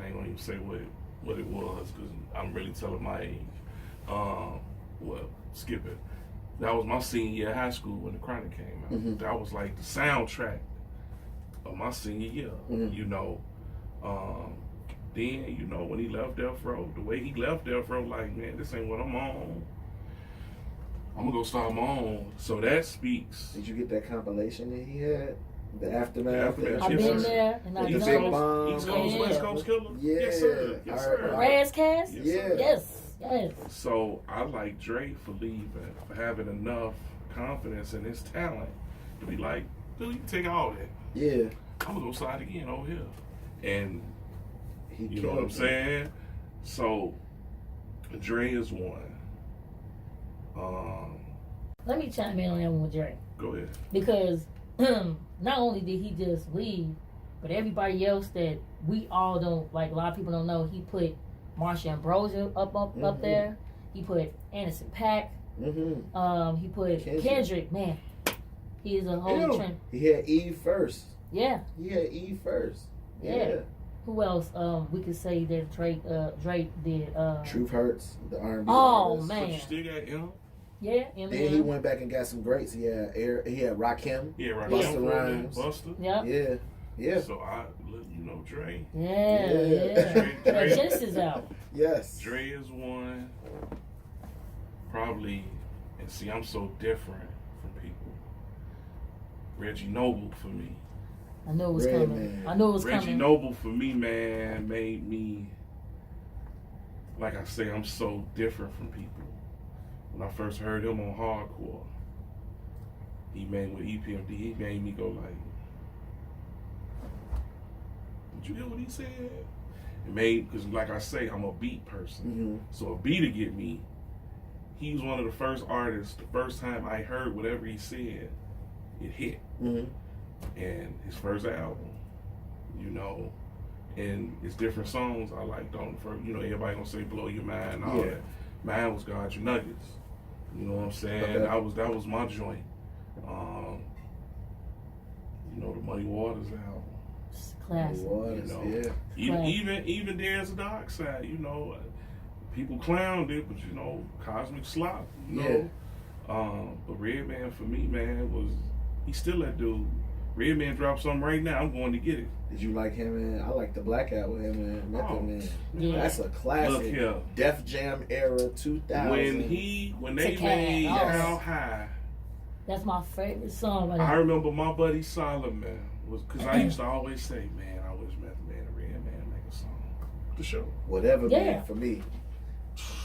I ain't gonna even say what it was, because I'm really telling my age. Well, skip it. That was my senior year of high school when the Chronic came out. That was like the soundtrack of my senior year, you know. Then, you know, when he left Death Row, the way he left Death Row, like, man, this ain't what I'm on. I'm gonna go start my own. So that speaks.
Did you get that compilation that he had? The Aftermath?
I've been there, and I know.
East Coast, West Coast Killer?
Yeah.
Yes, sir. Yes, sir.
Razzcast?
Yes.
Yes.
So I like Dre for having enough confidence in his talent to be like, dude, you can take all that.
Yeah.
I'm gonna go slide again over here. And you know what I'm saying? So Dre is one.
Let me chime in on that one with Dre.
Go ahead.
Because not only did he just leave, but everybody else that we all don't, like a lot of people don't know, he put Marsha Ambrosia up there. He put Anderson .Paak.
Mm-hmm.
He put Kendrick. Man, he is a whole trend.
He had Eve first.
Yeah.
He had Eve first.
Yeah. Who else? We could say that Drake did.
Truth Hurts, the R&B.
Oh
artist.
man.
But you still got him.
Yeah.
Then he went back and got some greats. He had Rakim.
Yeah, right.
Busta Rhymes.
Busta.
Yeah.
Yeah.
So Dre.
Yeah. Genesis album.
Yes.
Dre is one. Probably, and see, I'm so different from people. Reggie Noble for me.
I know it was coming. I know it was coming.
Reggie Noble for me, man, made me, like I say, I'm so different from people. When I first heard him on Hardcore, he made with EPMD, he made me go like, did you hear what he said? It made, because like I say, I'm a beat person.
Mm-hmm.
So a beat to get me, he was one of the first artists, the first time I heard whatever he said, it hit.
Mm-hmm.
And his first album, and it's different songs I liked on the first, everybody gonna say Blow Your Mind and all that. Mine was Got Your Nuggets. You know what I'm saying?
Okay.
That was my joint. The Muddy Waters album.
Classic.
Even There's a Dark Side, people clowned it, but Cosmic Slop, but Redman for me, man, he's still that dude. Redman dropped something right now, I'm going to get it.
Did you like him and I like the Blackout with him and Method Man.
Yeah.
That's a classic.
Look here.
Def Jam era 2000.
When they made How High,
that's my favorite song.
I remember my buddy Solomon was, because I used to always say, man, I wish Method Man and Redman make a song. The show.
Whatever Man for me.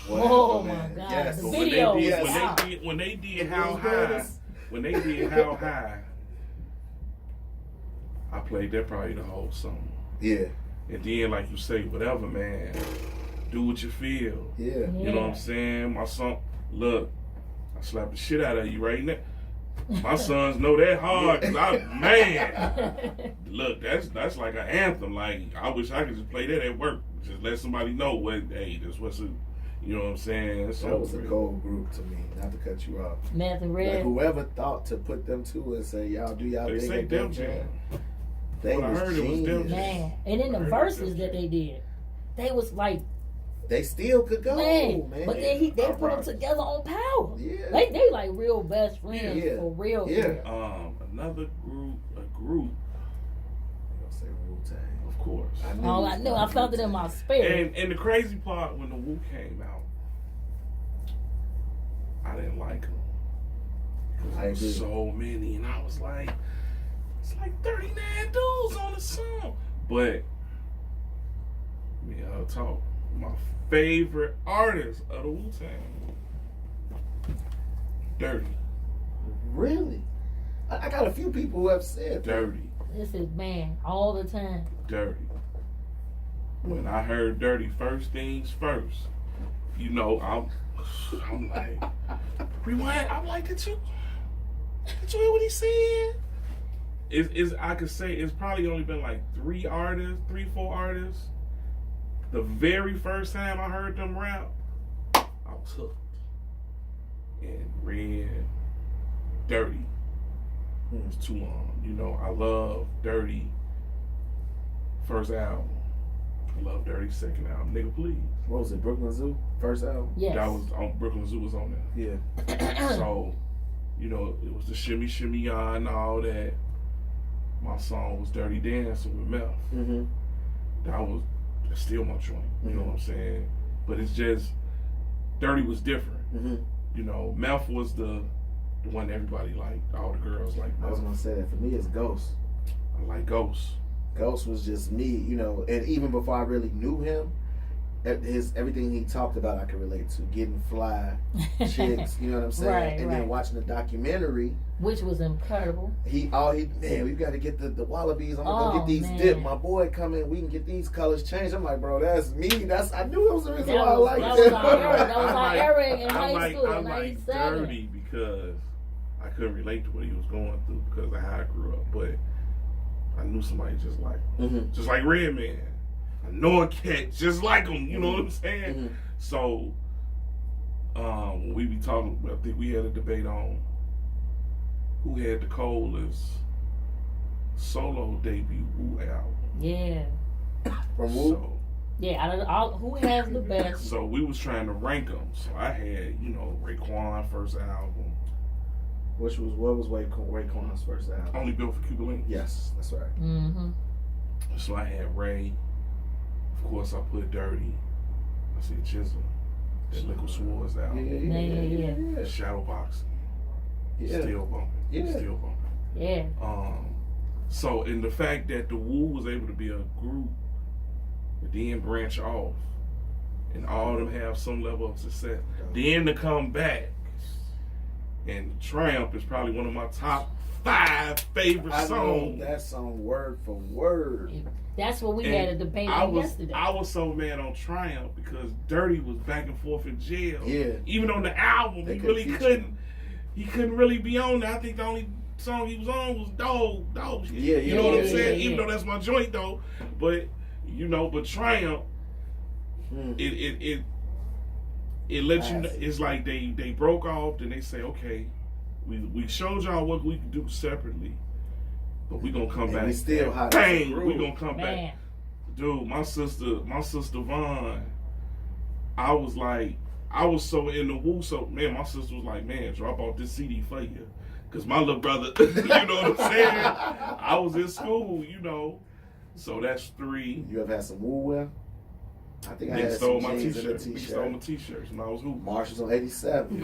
Whatever,
oh
man.
my God.
Yes.
The video.
When they did How High, I played that probably the whole song.
Yeah.
And then, like you say, whatever, man, do what you feel.
Yeah.
You know what I'm saying? My son, look, I slapped the shit out of you right now. My sons know that hard, cause look, that's like an anthem. Like, I wish I could just play that at work. Just let somebody know that's what's it. You know what I'm saying?
That was a cold group to me, not to cut you off.
Meth and Red.
Like whoever thought to put them two and say, y'all do y'all
they
thing.
say Def Jam.
They
What I
was
heard it was Def
genius.
Jam.
Man. And then the verses that they did, they was like,
they still could go, man.
But then they put them together on Power.
Yeah.
They like real best friends for real.
Yeah.
Another group.
I'll say Wu-Tang.
Of course.
I know. I felt it in my spirit.
And the crazy part, when the Wu came out, I didn't like them. There was so many, and I was like, it's like 39 dudes on the song. But, I'll talk. My favorite artist of the Wu-Tang, Dirty.
Really? I got a few people who have said
Dirty.
This is, man, all the time.
Dirty. When I heard Dirty, first things first, I'm like, rewind. I'm like, did you hear what he said? I could say it's probably only been like 4 artists. The very first time I heard them rap, I was hooked. And Red, Dirty. It was too long. I love Dirty first album. I love Dirty second album. Nigga, please.
What was it, Brooklyn Zoo? First album?
Yes.
That was on Brooklyn Zoo was on there.
Yeah.
So, it was the Shimmy Shimmy Ya and all that. My song was Dirty Dancing with Meth.
Mm-hmm.
That's still my joint. You know what I'm saying? But it's just, Dirty was different.
Mm-hmm.
Meth was the one everybody liked. All the girls liked Meth.
I was going to say that. For me, it's Ghost.
I like Ghost.
Ghost was just me, and even before I really knew him, everything he talked about I could relate to. Getting fly chicks, you know what I'm saying? And then watching the documentary,
which was incredible.
We've got to get the Wallabies. I'm gonna go get these dip. My boy coming, we can get these colors changed. I'm like, bro, that's me. I knew it was the reason why I liked it.
That was our era in high school.
I like Dirty because I couldn't relate to what he was going through because of how I grew up, but I knew somebody just like him. Just like Redman. I know a cat just like him, you know what I'm saying? So, when we be talking, I think we had a debate on who had the coldest solo debut Wu album.
Yeah.
From Wu?
So,
Yeah, out of all, who has the best?
so we was trying to rank them. So I had, Raekwon first album.
What was Raekwon's first album?
Only Built for Cuba Links.
Yes, that's right.
Mm-hmm.
So I had Ray. Of course, I put Dirty. I said Chisel. That Liquid Swords album.
Yeah.
Shadowboxing.
Yeah.
Still bumping.
Yeah.
Still bumping.
Yeah.
So in the fact that the Wu was able to be a group and then branch off and all of them have some level of success, then to come back and Triumph is probably one of my top 5 favorite
I
songs.
know that song word for word.
That's what we had a debate on yesterday.
I was so mad on Triumph because Dirty was back and forth in jail.
Yeah.
Even on the album, he really couldn't. He couldn't really be on there. I think the only song he was on was Dog Shit.
Yeah,
You know what I'm saying?
yeah.
Even though that's my joint though, but but Triumph, it lets you know. It's like they broke off and they say, okay, we showed y'all what we could do separately, but we gonna come back.
We still hot.
Bang, we gonna come
Man.
back. Dude, my sister Vaughn, I was so in the Wu, so man, my sister was like, man, drop off this CD for you. Cause my little brother, you know what I'm saying? I was in school, So that's 3.
You ever had some Wu wear? I think I
They
had
stole
some
my
jeans and a
t-shirt. They
t-shirt.
stole my t-shirts when I was hooping.
Marshalls on 87.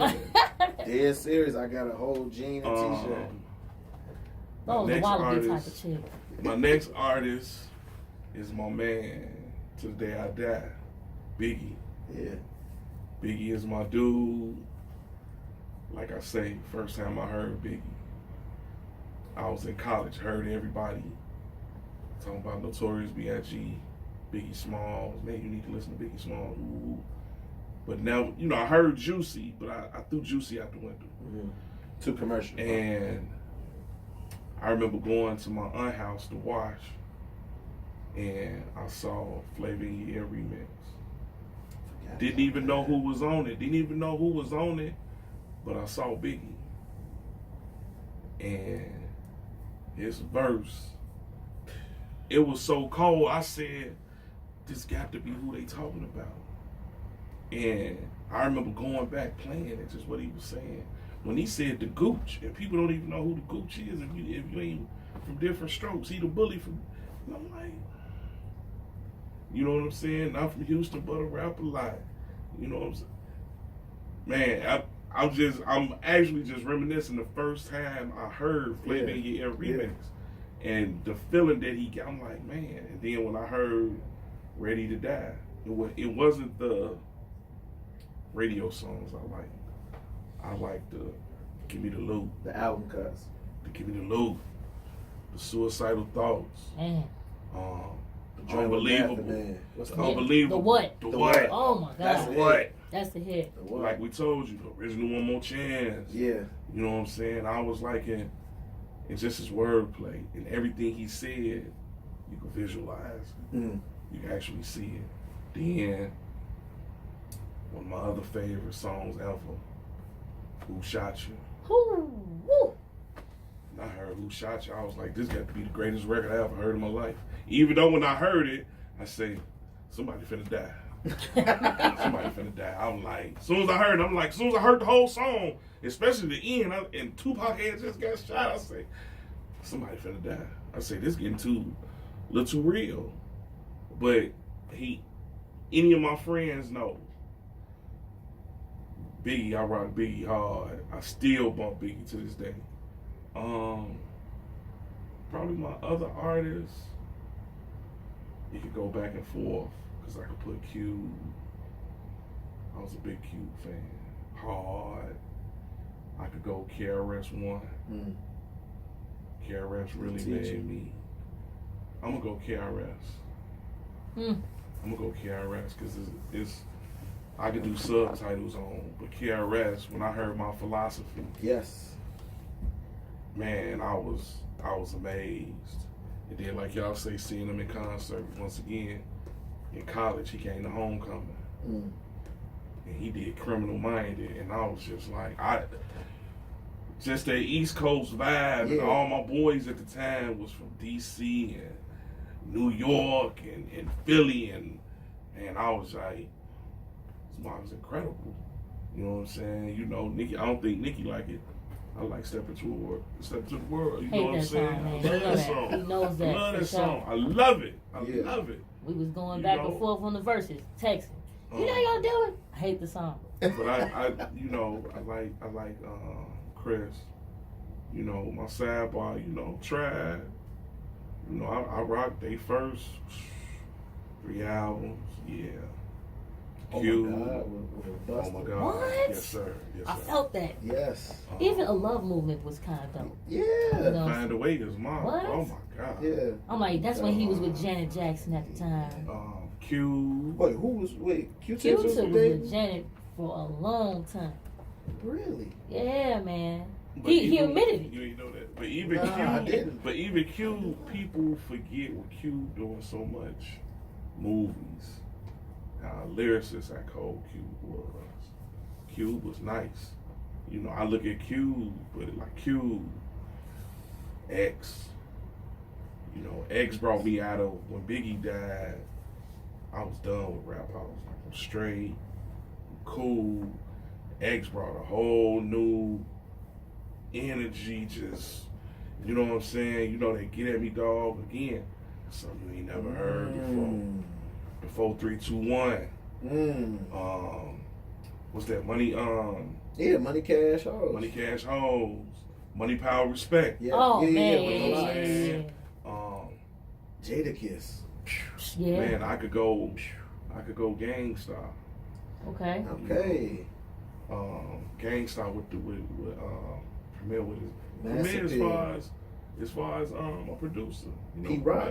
Dead serious. I got a whole jean and t-shirt.
Oh, the
next
wallaby type
artist-
of chick.
My next artist is my man to the day I die, Biggie.
Yeah.
Biggie is my dude. Like I say, first time I heard Biggie, I was in college, heard everybody talking about Notorious B.I.G., Biggie Smalls. Man, you need to listen to Biggie Smalls. Ooh. But now, I heard Juicy, but I threw Juicy out the window.
Mm-hmm. Too commercial.
And I remember going to my aunt's house to watch, and I saw Flavor in Your Ear remix. Didn't even know who was on it. But I saw Biggie. And his verse, it was so cold, I said, this got to be who they talking about. And I remember going back playing it, just what he was saying. When he said the Gooch, and people don't even know who the Gooch is if you ain't from Different Strokes. He the bully from, and I'm like, you know what I'm saying? Not from Houston, but a rapper like, you know what I'm saying? Man, I'm actually just reminiscing the first time I heard Flavor in Your Ear remix. And the feeling that he got, I'm like, man. And then when I heard Ready to Die, it wasn't the radio songs I like. I like the Give Me the Loot.
The album cuts.
The Give Me the Loot. The Suicidal Thoughts.
Man.
Unbelievable.
Man. What's the
Unbelievable.
The What?
The What?
Oh my God.
That's
The
it.
What?
That's the hit.
Like we told you, the original One More Chance.
Yeah.
You know what I'm saying? I was like, and just his wordplay and everything he said, you can visualize.
Mm.
You can actually see it. Then, one of my other favorite songs ever, Who Shot You?
Woo.
And I heard Who Shot You, I was like, this got to be the greatest record I ever heard in my life. Even though when I heard it, I say, somebody finna die. Somebody finna die. I'm like, as soon as I heard the whole song, especially the end, and Tupac had just got shot, I say, somebody finna die. I say, this getting a little too real. But any of my friends know, Biggie, I rock Biggie hard. I still bump Biggie to this day. Probably my other artists, you could go back and forth, because I could put Cube. I was a big Cube fan. Hard. I could go KRS-One.
Mm.
KRS really made me. I'm going to go KRS.
Mm.
I'm going to go KRS because it's I could do subtitles on, but KRS, when I heard My Philosophy,
Yes.
man, I was amazed. And then, like y'all say, seeing him in concert once again in college, he came to homecoming,
Mm.
and he did Criminal Minded, and I was just like, just that East Coast vibe, and all my boys at the time was from DC and New York and Philly, and I was like, this song is incredible. You know what I'm saying? You know, Nicki, I don't think Nicki like it. I like Step Into the World. You know what I'm saying?
Song, man.
I love that song.
He knows that.
I love that
sure.
song. I love it. I love it.
We was going back and forth on the verses, texting. You know y'all do it? I hate the song.
But I you know, I like Chris. You know, my sidebar, you know, Tried. You know, I rocked they first 3 albums. Yeah.
Oh
Q.
my God.
Oh my God.
What?
Yes, sir. Yes, sir.
I felt that.
Yes.
Even A Love Movement was kind of dope.
Yeah.
You know?
Find a Way is mine.
What?
Oh my God.
Yeah.
I'm like, that's when he was with Janet Jackson at the time.
Q.
Wait, Q-Tip
Q-Tip
was
was
with
with
Janet?
Janet for a long time.
Really?
Yeah, man.
But
He
even-
admitted it.
You didn't know that. But even
Nah,
Q.
I didn't.
But even Q, people forget what Q doing so much movies. Lyricist how cold Q was. Q was nice. You know, I look at Q, but like Q, X. You know, X brought me out of when Biggie died. I was done with rap. I was like, I'm straight, I'm cool. X brought a whole new energy, just, you know what I'm saying? You know, they get at me, dog, again. Something you ain't never heard before. Before 3, 2, 1. What's that? Money,
Yeah, Money Cash Hoes.
Money Cash Hoes. Money Power Respect.
Yeah.
Oh,
yeah,
man.
with the
Yeah.
locks.
Um,
Jadakiss.
Yeah.
Man, I could go Gangstar.
Okay.
Okay.
Gangstar with Premier with his
Massive
Premier as far as a producer. You know,
P. Rock.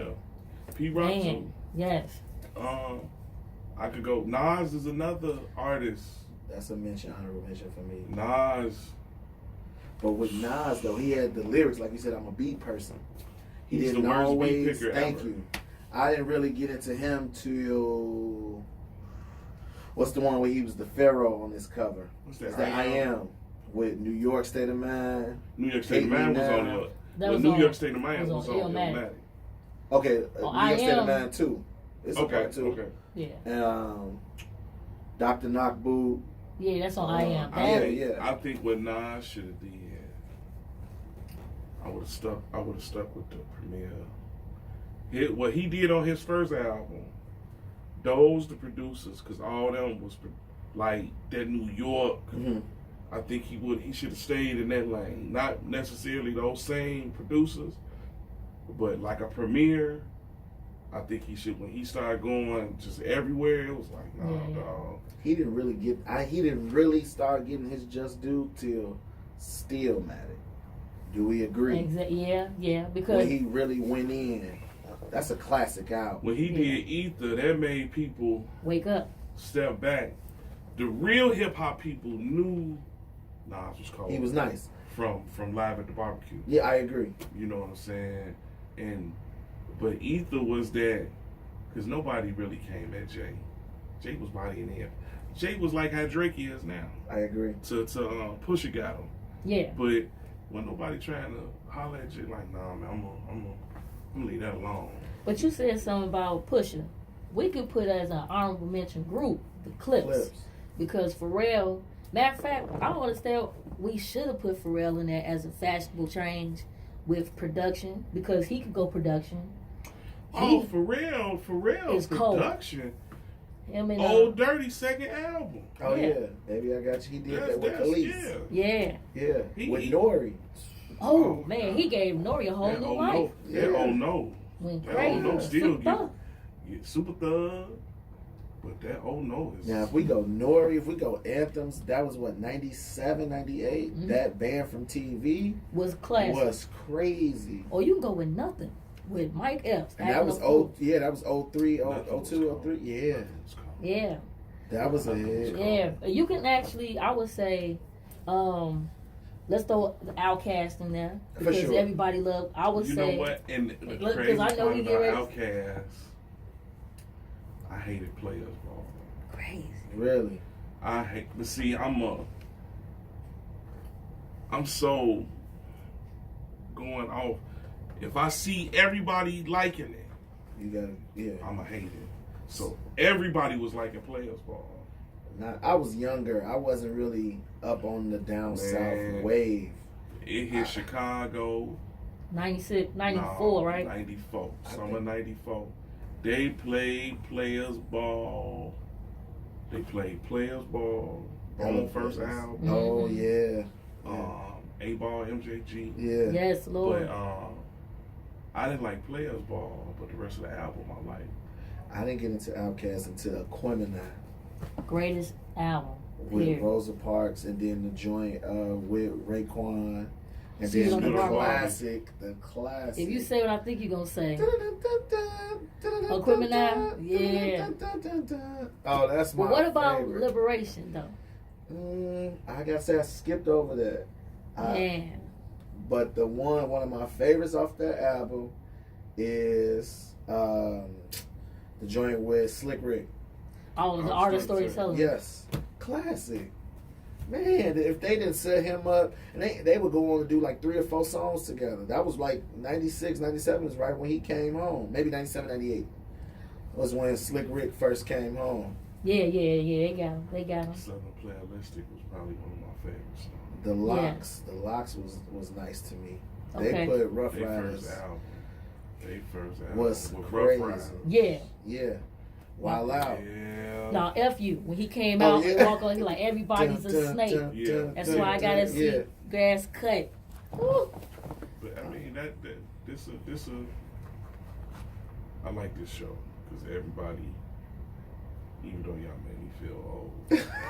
P. Rock
Man.
too.
Yes.
I could go. Nas is another artist.
That's a honorable mention for me.
Nas.
But with Nas though, he had the lyrics, like you said, I'm a beat person. He
He's
didn't
the worst beat
always
picker
thank
ever.
you. I didn't really get into him till what's the one where he was the Pharaoh on this cover?
What's that?
It's that I Am with New York State of Mind.
New York State of
Hate Me
Mind was
Now.
on there.
That
Well,
was
New
on-
York State of Mind was on
Illmatic.
Illmatic.
Okay,
Oh,
New
I
York State of
Am.
Mind too. It's a part two.
Okay.
Yeah.
Dr. Knockboot.
Yeah, that's on I Am.
Yeah.
I think what Nas should have did, I would have stuck with the Premier. What he did on his first album, the producers, because all them was like that New York.
Mm-hmm.
I think he should have stayed in that lane. Not necessarily those same producers, but like a Premier. I think he should, when he started going just everywhere, it was like, nah, dog.
He didn't really start getting his just due till Stillmatic. Do we agree?
Yeah, because
When he really went in, that's a classic album.
When he did Ether, that made people
wake up.
step back. The real hip hop people knew Nas was cold.
He was nice.
From Live at the Barbecue.
Yeah, I agree.
You know what I'm saying? But Ether was that, because nobody really came at Jay. Jay was bodying him. Jay was like how Drake is now.
I agree.
To Pusha got him.
Yeah.
But when nobody trying to holler at Jay, like, nah, man, I'm gonna leave that alone.
But you said something about Pusha. We could put as an honorable mention group the Clips. Because Pharrell, matter of fact, I don't understand. We should have put Pharrell in there as a fashionable change with production, because he could go production.
Oh, Pharrell
is cold.
production.
Him and
Old Dirty second album.
Oh
Yeah.
yeah, Baby I Got You. He did that with Khalees.
yeah.
Yeah,
He-
with Nori.
Oh man, he gave Nori a whole
That
new
oh
life.
no. That
Yeah.
oh no.
Went
That
crazy.
oh no still
Super.
get Super Thug. But that oh no is
Now if we go Nori, if we go Anthems, that was what, 97, 98?
Mhm.
That band from TV
Was classic.
was crazy.
Or you can go with Nothing with Mike Epps.
And that was that was 03,
Nothing was
02,
cold.
03. Yeah.
Nothing was cold.
Yeah.
That was a
Nothing was
hit.
cold.
Yeah, you can actually, I would say, let's throw the Outkast in there,
For
because
sure.
everybody loved. I would
You
say,
know what? And the
Look, 'cause
crazy
I know
part
you get
about
ready.
Outkast, I hated Players Ball.
crazy.
Really?
But see, I'm so going off. If I see everybody liking it,
You gotta, yeah.
I'ma hate it. So everybody was liking Players Ball.
I was younger. I wasn't really up on the down
Man.
south wave.
It hit Chicago.
96, 94, right?
94.
I
Summer
think-
94. They played Players Ball. They played Players Ball. On first
goodness.
album.
Oh yeah.
A-Ball, MJG.
Yeah.
Yes, Lord.
But I didn't like Players Ball, but the rest of the album I liked.
I didn't get into Outkast until Aquemini
Greatest album.
with
Period.
Rosa Parks, and then the joint with Raekwon, and
See
then
on the
the
Bar.
classic.
If you say what I think you're going to say. Aquemini? Yeah.
Oh, that's my
But what about
favorite.
Liberation, though?
I gotta say I skipped over that.
Man.
But one of my favorites off that album is the joint with Slick Rick.
All of the
I was
artist
gonna say,
storytelling.
Yes, classic. Man, if they didn't set him up, and they would go on to do like 3 or 4 songs together. That was like 96, 97 is right when he came home. Maybe 97, 98 was when Slick Rick first came home.
Yeah. They got him. They got him.
Southern Playalistic was probably one of my favorites.
The Locks was nice to me.
Okay.
They put Rough
They
Riders.
first album
Was
with
crazy.
Rough Riders.
Yeah.
Yeah. Wild Out.
Yeah.
Now, F you. When he came
Oh,
out,
yeah.
walk on, he like, everybody's a snake.
Yeah.
That's why I gotta see grass cut. Woo.
But I mean this I like this show because everybody, even though y'all made me feel old,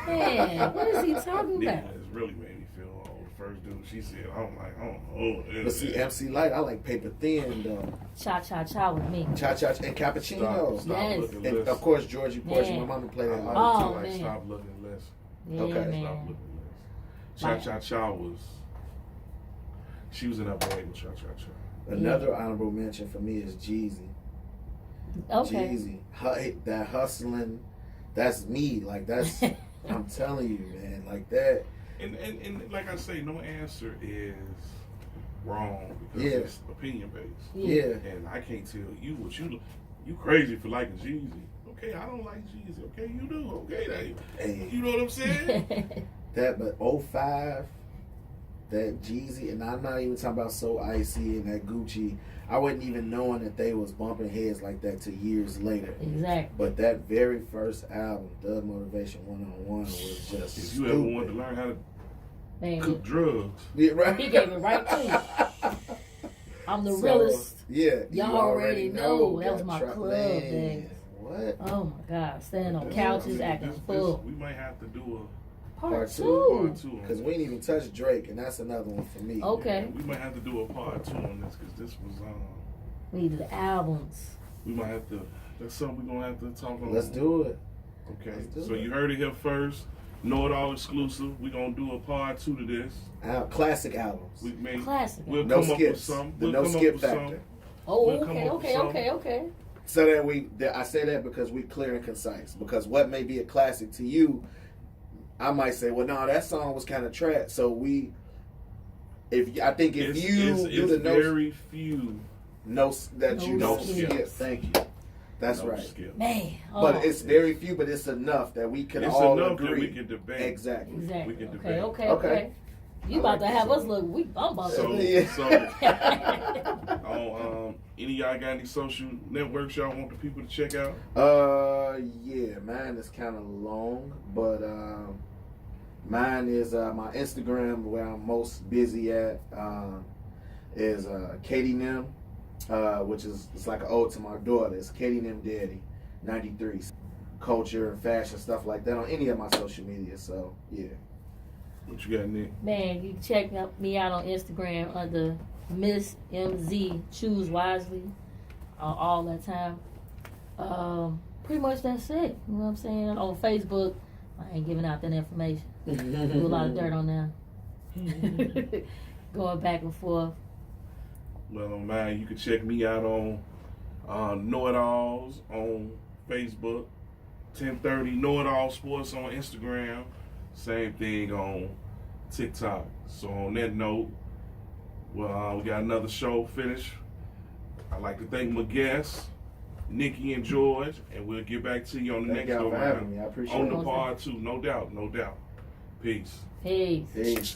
Man, what is he talking
Nia
about?
has really made me feel old. The first dude she said, I'm like, oh,
But see, MC Light, I like Paper Thin though.
Cha Cha Cha with me.
Cha Cha and Cappuccino.
Stop
Yes.
looking
And
less.
of course, Georgie Portia.
Man.
My mama played that
I
all
Oh,
the time.
like
man.
stop looking less.
Yeah,
Okay.
Stop
man.
looking less. Cha Cha Cha she was in that bag with Cha Cha Cha.
Another honorable mention for me is Jeezy.
Okay.
Jeezy. That hustling, that's me. Like that's, I'm telling you, man. Like that.
And like I say, no answer is wrong because
Yeah.
it's opinion based.
Yeah.
And I can't tell you what you crazy for liking Jeezy. Okay, I don't like Jeezy. Okay, you do. Okay,
Hey,
you know what I'm saying?
but 05, that Jeezy, and I'm not even talking about So Icy and that Gucci. I wasn't even knowing that they was bumping heads like that till years later.
Exactly.
But that very first album, Thug Motivation 1-on-1, was just
If you
stupid.
ever wanted to learn how to
Man,
cook drugs,
Yeah, right.
he gave it right to you. I'm the
So,
realest.
Yeah,
Y'all already know. That was my
Got
club
man,
days.
What?
Oh my God, standing on
This-
couches,
I mean,
acting
this-
full.
we might have to do
Part
Part
two.
a part 2 on
Because
this.
we didn't even touch Drake, and that's another one for me.
Okay.
Yeah, we might have to do a part 2 on this because this was
We need the albums.
we might have to. That's something we're gonna have to talk on.
Let's do it.
Okay,
Let's do
so
it.
you heard it here first. Know It All exclusive. We're gonna do a part 2 to this.
Classic albums.
We may
Classic.
we'll
No
come up with
skips.
some.
The
We'll
no
come up
skip
with
factor.
some.
Oh,
We'll come up with some.
okay.
So that I say that because we clear and concise. Because what may be a classic to you, I might say, well, no, that song was kind of trash. So I think if
It's-
you
it's
do the no
very few.
that you
No
don't
skips.
skip. Thank you. That's
no
right.
skip.
Man. Oh,
But it's very few, but it's enough that we can
It's
all
enough
agree.
that we can debate.
Exactly.
exactly.
we can
Okay,
debate.
okay. You
I
about
like
to
this
have us
one.
look. I'm about
So,
to.
Yeah.
any of y'all got any social networks y'all want the people to check out?
Yeah, mine is kind of long, but mine is my Instagram where I'm most busy at is Katie Nim, which is it's like an ode to my daughter. It's Katie Nim Daddy 93. Culture and fashion stuff like that on any of my social media. So yeah.
What you got, Nick?
Man, you can check me out on Instagram under Miss MZ. Choose wisely. All that time. Pretty much that's it. You know what I'm saying? On Facebook, I ain't giving out that information. Do a lot of dirt on there. Going back and forth.
Well, on mine, you can check me out on Know It Alls on Facebook, 1030 Know It All Sports on Instagram. Same thing on TikTok. So on that note, well, we got another show finished. I'd like to thank my guests, Nikki and George, and we'll get back to you on the next
y'all
go
for
round.
having me. I appreciate
On
it.
the part too, no doubt, no doubt. Peace.
Peace.
Peace.